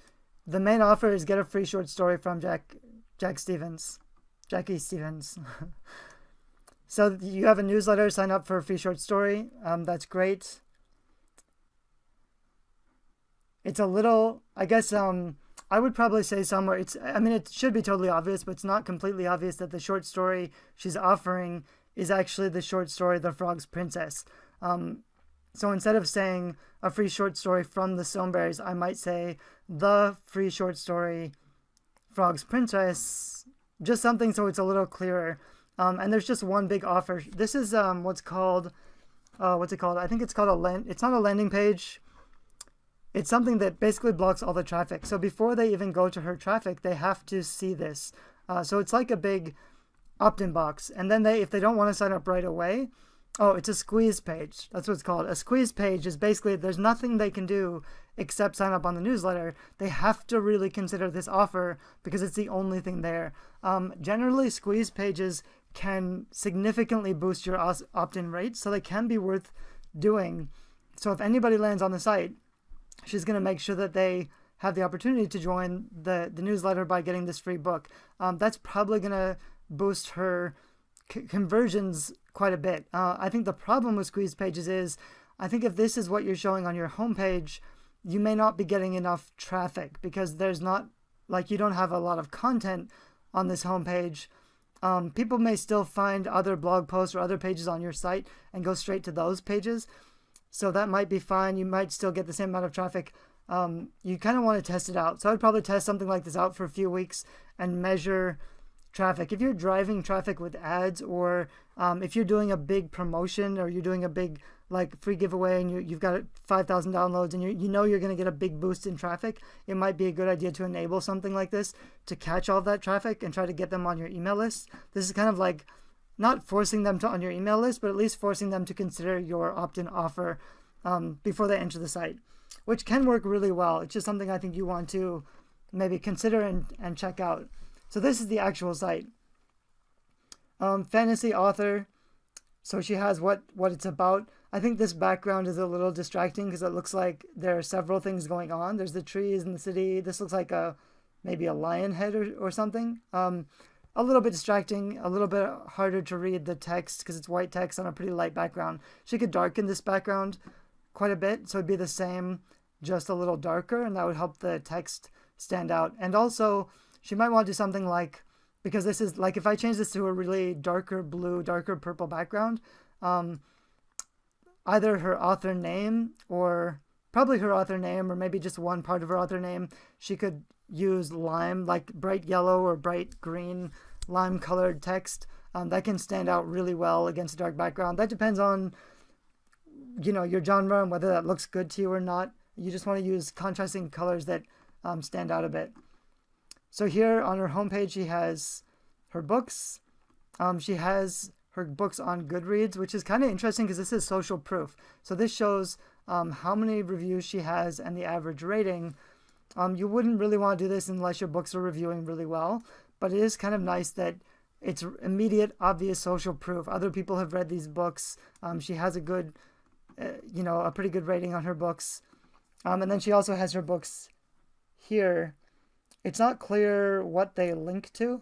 S1: the main offer is get a free short story from Jacque Stevens. So you have a newsletter, sign up for a free short story. That's great. It's a little, I guess, I would probably say somewhere, it should be totally obvious, but it's not completely obvious that the short story she's offering is actually the short story, The Frog's Princess. So instead of saying a free short story from the Stoneberries, I might say the free short story, Frog's Princess, just something so it's a little clearer. And there's just one big offer. This is what's it called? I think it's called it's not a landing page. It's something that basically blocks all the traffic. So before they even go to her traffic, they have to see this. So it's like a big opt-in box. And then if they don't want to sign up right away, it's a squeeze page. That's what it's called. A squeeze page is basically there's nothing they can do except sign up on the newsletter. They have to really consider this offer because it's the only thing there. Generally, squeeze pages can significantly boost your opt-in rate, so they can be worth doing. So if anybody lands on the site, she's going to make sure that they have the opportunity to join the newsletter by getting this free book. That's probably going to boost her conversions quite a bit. I think the problem with squeeze pages is, I think if this is what you're showing on your homepage, you may not be getting enough traffic because there's not, like, you don't have a lot of content on this homepage. People may still find other blog posts or other pages on your site and go straight to those pages. So that might be fine. You might still get the same amount of traffic. You kind of want to test it out. So I would probably test something like this out for a few weeks and measure traffic. If you're driving traffic with ads, or if you're doing a big promotion, or you're doing a big like free giveaway and you've got 5,000 downloads and you know you're going to get a big boost in traffic, it might be a good idea to enable something like this to catch all that traffic and try to get them on your email list. This is kind of like not forcing them to on your email list, but at least forcing them to consider your opt-in offer before they enter the site, which can work really well. It's just something I think you want to maybe consider and check out. So this is the actual site. Fantasy author. So she has what it's about. I think this background is a little distracting because it looks like there are several things going on. There's the trees and the city. This looks like maybe a lion head or something. A little bit distracting, a little bit harder to read the text because it's white text on a pretty light background. She could darken this background quite a bit, so it'd be the same, just a little darker, and that would help the text stand out. And also, she might want to do something like, because this is like, if I change this to a really darker blue, darker purple background, either her author name, or probably her author name, or maybe just one part of her author name, she could use lime, like bright yellow or bright green lime colored text. That can stand out really well against a dark background. That depends on, your genre and whether that looks good to you or not. You just want to use contrasting colors that stand out a bit. So here on her homepage, she has her books. She has her books on Goodreads, which is kind of interesting because this is social proof. So this shows how many reviews she has and the average rating. You wouldn't really want to do this unless your books are reviewing really well, but it is kind of nice that it's immediate, obvious social proof. Other people have read these books. She has a good, a pretty good rating on her books. And then she also has her books here. It's not clear what they link to.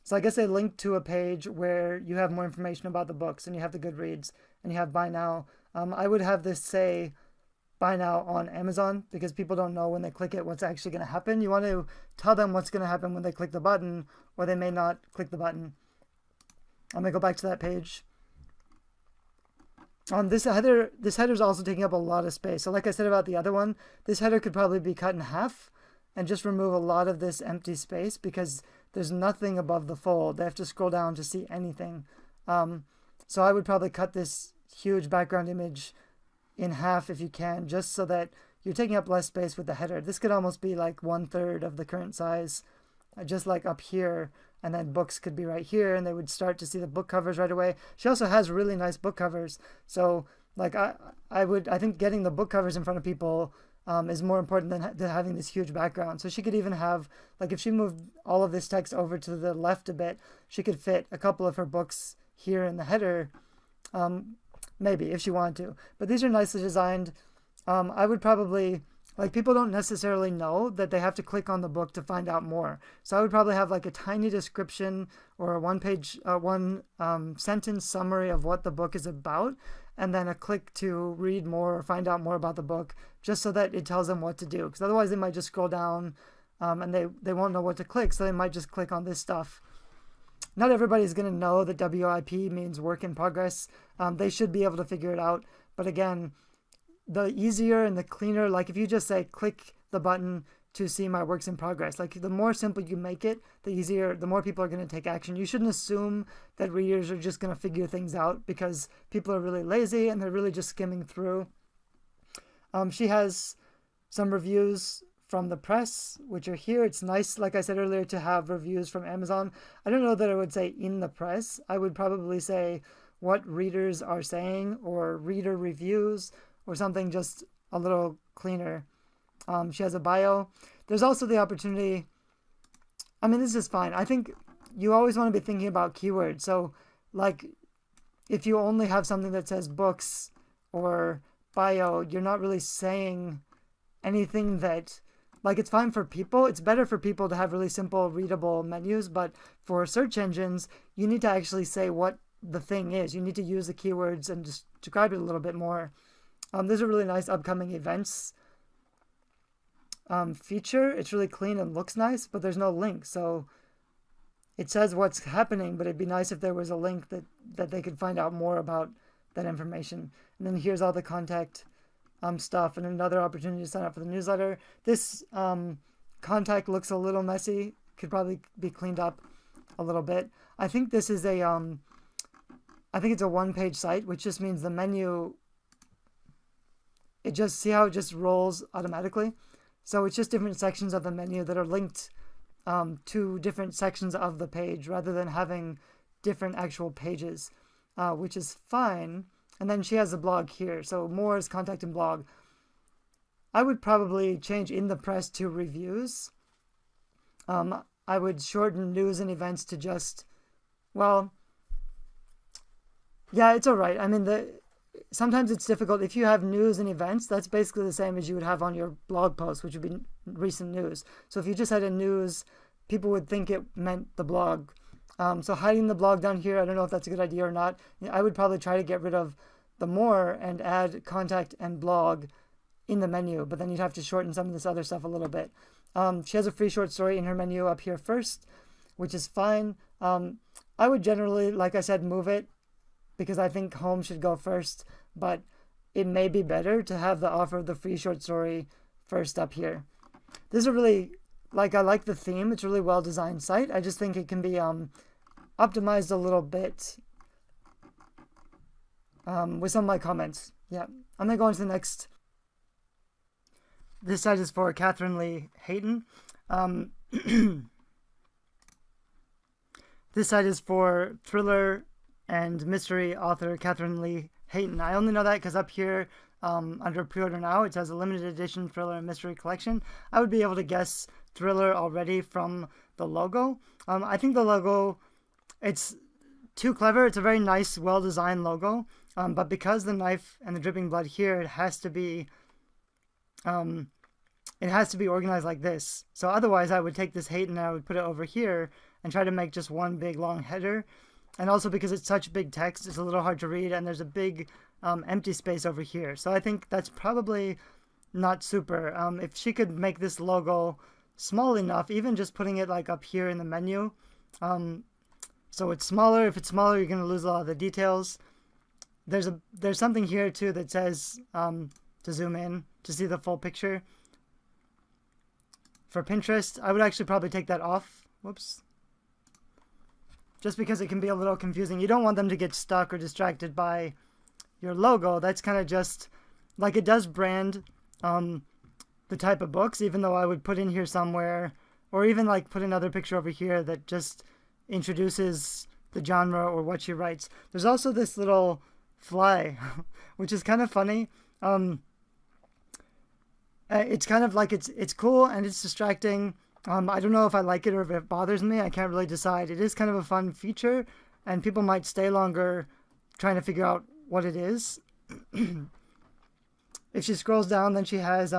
S1: So I guess they link to a page where you have more information about the books, and you have the Goodreads, and you have Buy Now. I would have this say Buy Now on Amazon, because people don't know when they click it what's actually going to happen. You want to tell them what's going to happen when they click the button, or they may not click the button. I'm going to go back to that page. This header is also taking up a lot of space. So like I said about the other one, this header could probably be cut in half and just remove a lot of this empty space because there's nothing above the fold. They have to scroll down to see anything. So I would probably cut this huge background image in half if you can, just so that you're taking up less space with the header. This could almost be like 1/3 of the current size, just like up here, and then books could be right here, and they would start to see the book covers right away. She also has really nice book covers, so like I think getting the book covers in front of people is more important than having this huge background. So she could even have, like, if she moved all of this text over to the left a bit, she could fit a couple of her books here in the header, maybe if she wanted to. But these are nicely designed. I would probably like people don't necessarily know that they have to click on the book to find out more. So I would probably have like a tiny description or a one sentence summary of what the book is about, and then a click to read more or find out more about the book, just so that it tells them what to do. Because otherwise they might just scroll down and they won't know what to click, so they might just click on this stuff. Not everybody's going to know that WIP means work in progress. They should be able to figure it out. But again, the easier and the cleaner, like if you just say click the button to see my works in progress, like the more simple you make it, the easier, the more people are going to take action. You shouldn't assume that readers are just going to figure things out, because people are really lazy and they're really just skimming through. She has some reviews from the press, which are here. It's nice, like I said earlier, to have reviews from Amazon. I don't know that I would say in the press. I would probably say what readers are saying, or reader reviews, or something just a little cleaner. She has a bio. There's also the opportunity, I mean, this is fine. I think you always want to be thinking about keywords. So like if you only have something that says books or bio, you're not really saying anything that, like, it's fine for people. It's better for people to have really simple readable menus, but for search engines, you need to actually say what the thing is. You need to use the keywords and just describe it a little bit more. There's a really nice upcoming events feature. It's really clean and looks nice, but there's no link. So it says what's happening, but it'd be nice if there was a link that they could find out more about that information. And then here's all the contact stuff, and another opportunity to sign up for the newsletter. This contact looks a little messy. Could probably be cleaned up a little bit. I think this is a I think it's a one-page site, which just means the menu, see how it just rolls automatically. So it's just different sections of the menu that are linked to different sections of the page, rather than having different actual pages, which is fine. And then she has a blog here. So more is contact and blog. I would probably change in the press to reviews. I would shorten news and events to just, well, yeah, it's all right. I mean, sometimes it's difficult. If you have news and events, that's basically the same as you would have on your blog post, which would be recent news. So if you just had a news, people would think it meant the blog. So hiding the blog down here, I don't know if that's a good idea or not. I would probably try to get rid of the more and add contact and blog in the menu, but then you'd have to shorten some of this other stuff a little bit. She has a free short story in her menu up here first, which is fine. I would generally, like I said, move it, because I think home should go first, but it may be better to have the offer of the free short story first up here. This is a really, I like the theme. It's a really well-designed site. I just think it can be optimized a little bit with some of my comments. Yeah, I'm going to go on to the next. This site is for Katherine Lee Hayton. This site is for thriller and mystery author Katherine Lee Hayton. I only know that because up here under pre-order now, it says a limited edition thriller and mystery collection. I would be able to guess thriller already from the logo. I think the logo, it's too clever. It's a very nice, well-designed logo, but because the knife and the dripping blood here, it has to be organized like this. So otherwise, I would take this Hayton and I would put it over here and try to make just one big long header. And also because it's such big text, it's a little hard to read, and there's a big empty space over here. So I think that's probably not super. If she could make this logo small enough, even just putting it like up here in the menu, so it's smaller. If it's smaller, you're going to lose a lot of the details. There's something here too that says to zoom in to see the full picture. For Pinterest, I would actually probably take that off. Whoops. Just because it can be a little confusing. You don't want them to get stuck or distracted by your logo. That's kind of just, like, it does brand the type of books, even though I would put in here somewhere, or even like put another picture over here that just introduces the genre or what she writes. There's also this little fly, which is kind of funny. It's kind of like, it's cool and it's distracting. I don't know if I like it or if it bothers me. I can't really decide. It is kind of a fun feature, and people might stay longer trying to figure out what it is. If she scrolls down, then she has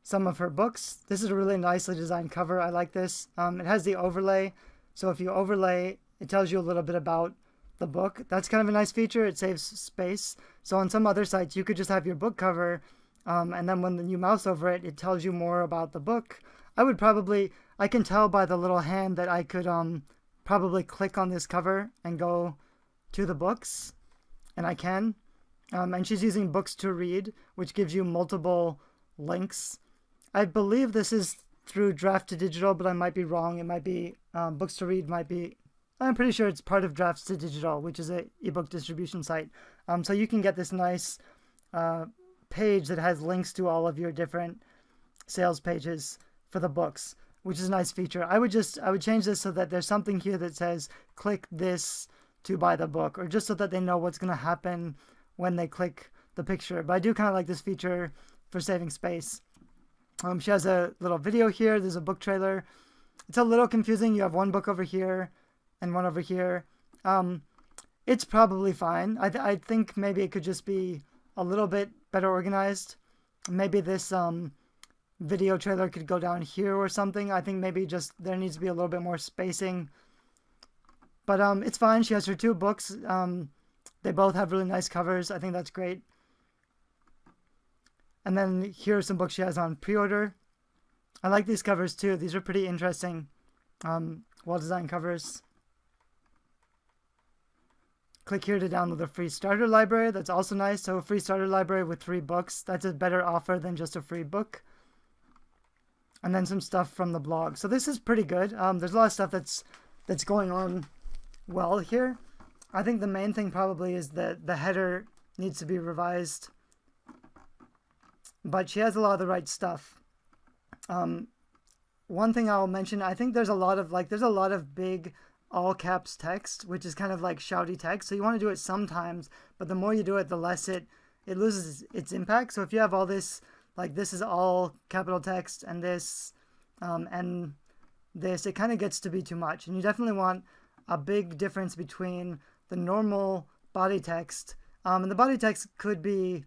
S1: some of her books. This is a really nicely designed cover. I like this. It has the overlay. So if you overlay, it tells you a little bit about the book. That's kind of a nice feature. It saves space. So on some other sites, you could just have your book cover, and then when you mouse over it, it tells you more about the book. I can tell by the little hand that I could probably click on this cover and go to the books, and I can. And she's using books to read, which gives you multiple links. I believe this is through Draft to Digital, but I might be wrong. It might be Books to Read might be. I'm pretty sure it's part of Drafts to Digital, which is an ebook distribution site. So you can get this nice page that has links to all of your different sales pages for the books, which is a nice feature. I would change this so that there's something here that says click this to buy the book, or just so that they know what's going to happen when they click the picture. But I do kind of like this feature for saving space. She has a little video here. There's a book trailer. It's a little confusing. You have one book over here and one over here. It's probably fine. I think maybe it could just be a little bit better organized. Maybe this video trailer could go down here or something. I think maybe just there needs to be a little bit more spacing. But it's fine. She has her two books. They both have really nice covers. I think that's great. And then here are some books she has on pre-order. I like these covers too. These are pretty interesting, well-designed covers. Click here to download the free starter library. That's also nice. So a free starter library with 3 books. That's a better offer than just a free book. And then some stuff from the blog. So this is pretty good. There's a lot of stuff that's going on well here. I think the main thing probably is that the header needs to be revised. But she has a lot of the right stuff. One thing I'll mention, I think there's a lot of big all caps text, which is kind of like shouty text. So you want to do it sometimes, but the more you do it, the less it loses its impact. So if you have all this, like this is all capital text and this, it kind of gets to be too much. And you definitely want a big difference between the normal body text. And the body text could be,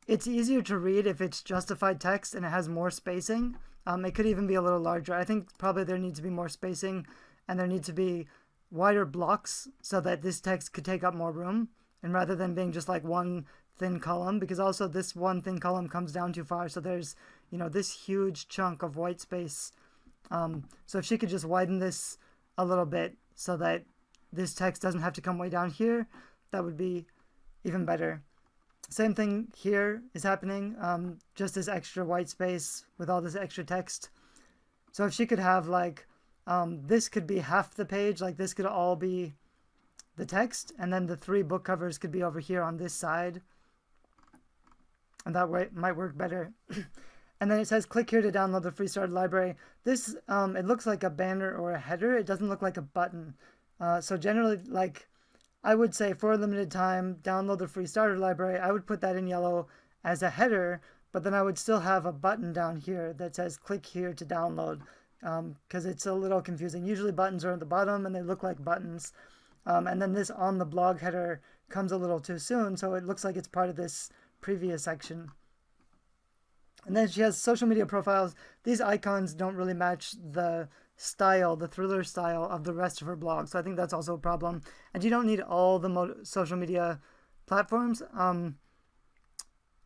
S1: it's easier to read if it's justified text and it has more spacing. It could even be a little larger. I think probably there needs to be more spacing and there need to be wider blocks so that this text could take up more room, and rather than being just like one thin column, because also this one thin column comes down too far. So there's, this huge chunk of white space. So if she could just widen this a little bit so that this text doesn't have to come way down here, that would be even better. Same thing here is happening, just this extra white space with all this extra text. So if she could have like, this could be half the page, like this could all be the text, and then the 3 book covers could be over here on this side. And that way it might work better. And then it says, click here to download the free starter library. This, it looks like a banner or a header. It doesn't look like a button. So generally, like, I would say for a limited time, download the free starter library. I would put that in yellow as a header, but then I would still have a button down here that says click here to download, because it's a little confusing. Usually buttons are at the bottom and they look like buttons. And then this on the blog header comes a little too soon, so it looks like it's part of this previous section. And then she has social media profiles. These icons don't really match the style, the thriller style of the rest of her blog. So I think that's also a problem. And you don't need all the social media platforms. I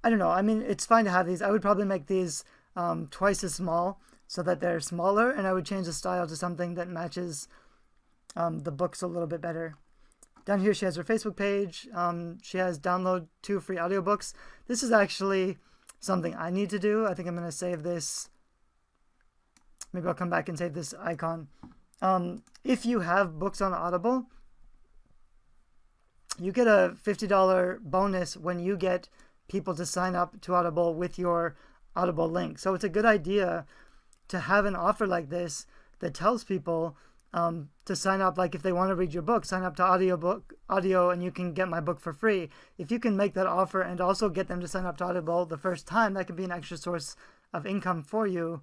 S1: don't know. I mean, it's fine to have these. I would probably make these twice as small so that they're smaller. And I would change the style to something that matches the books a little bit better. Down here, she has her Facebook page. She has download 2 free audiobooks. This is actually something I need to do. I think I'm going to save this. Maybe I'll come back and save this icon. If you have books on Audible, you get a $50 bonus when you get people to sign up to Audible with your Audible link. So it's a good idea to have an offer like this that tells people to sign up. Like if they want to read your book, sign up to audio and you can get my book for free. If you can make that offer and also get them to sign up to Audible the first time, that could be an extra source of income for you,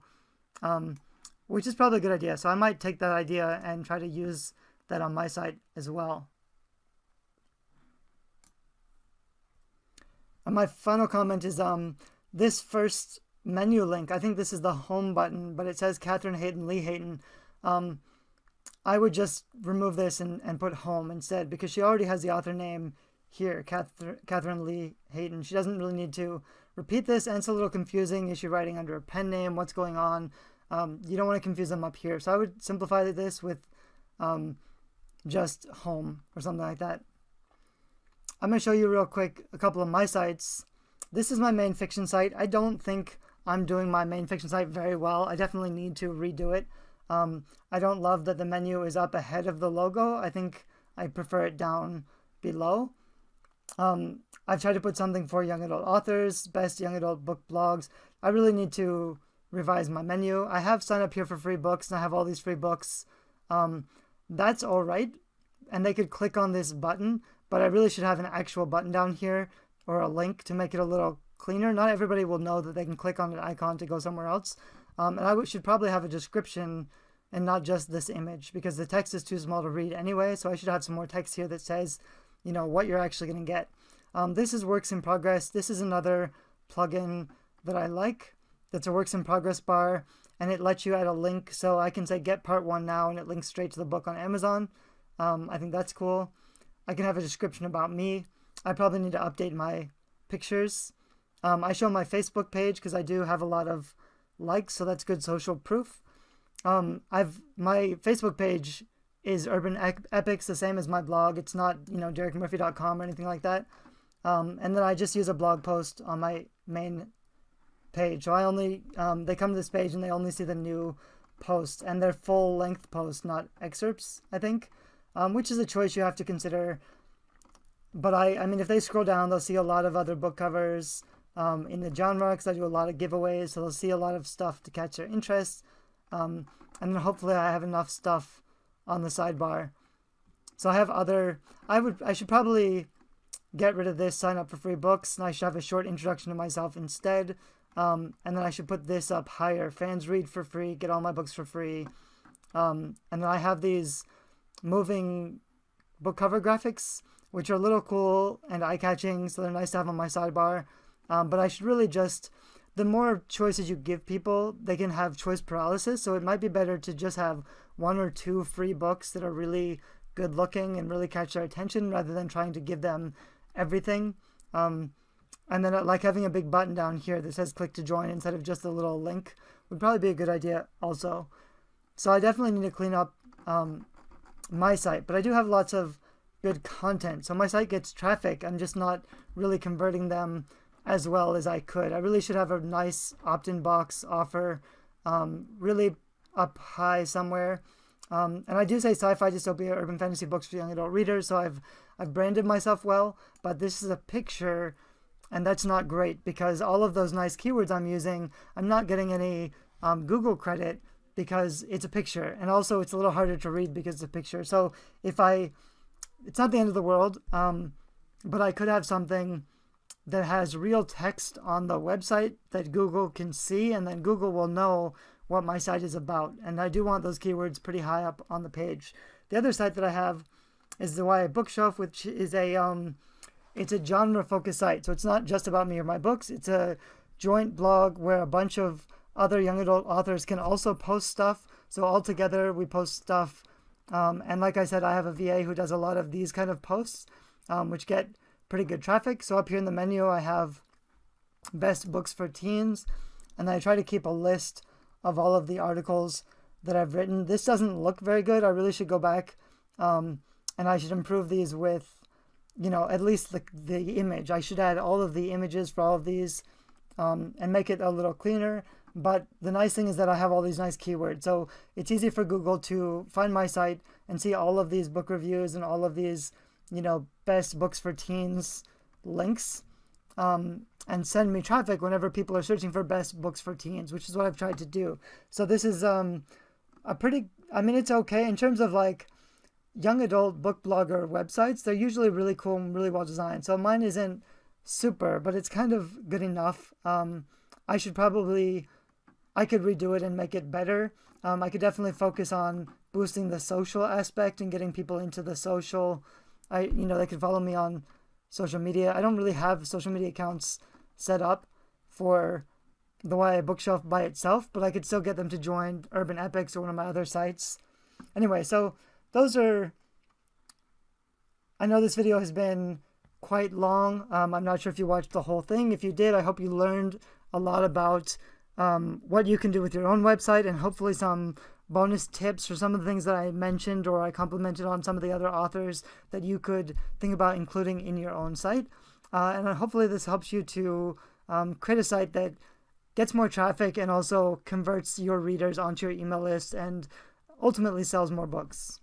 S1: which is probably a good idea. So I might take that idea and try to use that on my site as well. And my final comment is this first menu link, I think this is the home button, but it says Katherine Lee Hayton. I would just remove this and put home instead, because she already has the author name here, Katherine Lee Hayton. She doesn't really need to repeat this, and it's a little confusing. Is she writing under a pen name? What's going on? You don't want to confuse them up here. So I would simplify this with just home or something like that. I'm going to show you real quick a couple of my sites. This is my main fiction site. I don't think I'm doing my main fiction site very well. I definitely need to redo it. I don't love that the menu is up ahead of the logo. I think I prefer it down below. I've tried to put something for young adult authors, best young adult book blogs. I really need to revise my menu. I have signed up here for free books, and I have all these free books. That's all right, and they could click on this button, but I really should have an actual button down here or a link to make it a little cleaner. Not everybody will know that they can click on an icon to go somewhere else. And I should probably have a description and not just this image, because the text is too small to read anyway. So I should have some more text here that says, you know, what you're actually going to get. This is works in progress. This is another plugin that I like. That's a works in progress bar, and it lets you add a link. So I can say get part 1 now, and it links straight to the book on Amazon. I think that's cool. I can have a description about me. I probably need to update my pictures. I show my Facebook page because I do have a lot of likes, so that's good social proof. My Facebook page is Urban Epics, the same as my blog. It's not, you know, derekmurphy.com or anything like that. And then I just use a blog post on my main page. So I only, they come to this page and they only see the new posts, and they're full length posts, not excerpts, I think, which is a choice you have to consider. But I mean, if they scroll down, they'll see a lot of other book covers in the genre, because I do a lot of giveaways, so they'll see a lot of stuff to catch their interest. And then hopefully I have enough stuff on the sidebar. So I have other, I should probably get rid of this sign up for free books, and I should have a short introduction to myself instead. And then I should put this up higher. Fans read for free, get all my books for free. And then I have these moving book cover graphics, which are a little cool and eye-catching, so they're nice to have on my sidebar. But I should really just, the more choices you give people, they can have choice paralysis. So it might be better to just have 1 or 2 free books that are really good looking and really catch their attention, rather than trying to give them everything. And then like having a big button down here that says click to join instead of just a little link would probably be a good idea also. So I definitely need to clean up my site, but I do have lots of good content. So my site gets traffic. I'm just not really converting them as well as I could. I really should have a nice opt-in box offer, really up high somewhere. And I do say sci-fi, dystopia, urban fantasy books for young adult readers, so I've branded myself well, but this is a picture, and that's not great, because all of those nice keywords I'm using, I'm not getting any Google credit because it's a picture, and also it's a little harder to read because it's a picture. So it's not the end of the world, but I could have something that has real text on the website that Google can see, and then Google will know what my site is about. And I do want those keywords pretty high up on the page. The other site that I have is the YA Bookshelf, which is it's a genre-focused site. So it's not just about me or my books. It's a joint blog where a bunch of other young adult authors can also post stuff. So all together we post stuff. And like I said, I have a VA who does a lot of these kind of posts, which get pretty good traffic. So up here in the menu, I have best books for teens, and I try to keep a list of all of the articles that I've written. This doesn't look very good. I really should go back, and I should improve these with, you know, at least the image. I should add all of the images for all of these, and make it a little cleaner. But the nice thing is that I have all these nice keywords. So it's easy for Google to find my site and see all of these book reviews and all of these, you know, best books for teens links, and send me traffic whenever people are searching for best books for teens, which is what I've tried to do. So this is a pretty, I mean, it's okay in terms of like young adult book blogger websites. They're usually really cool and really well designed. So mine isn't super, but it's kind of good enough. I could redo it and make it better. I could definitely focus on boosting the social aspect and getting people into the social. They could follow me on social media. I don't really have social media accounts set up for the YA bookshelf by itself, but I could still get them to join Urban Epics or one of my other sites. Anyway, so those are... I know this video has been quite long. I'm not sure if you watched the whole thing. If you did, I hope you learned a lot about what you can do with your own website, and hopefully some bonus tips for some of the things that I mentioned or I complimented on some of the other authors that you could think about including in your own site. And hopefully this helps you to create a site that gets more traffic and also converts your readers onto your email list and ultimately sells more books.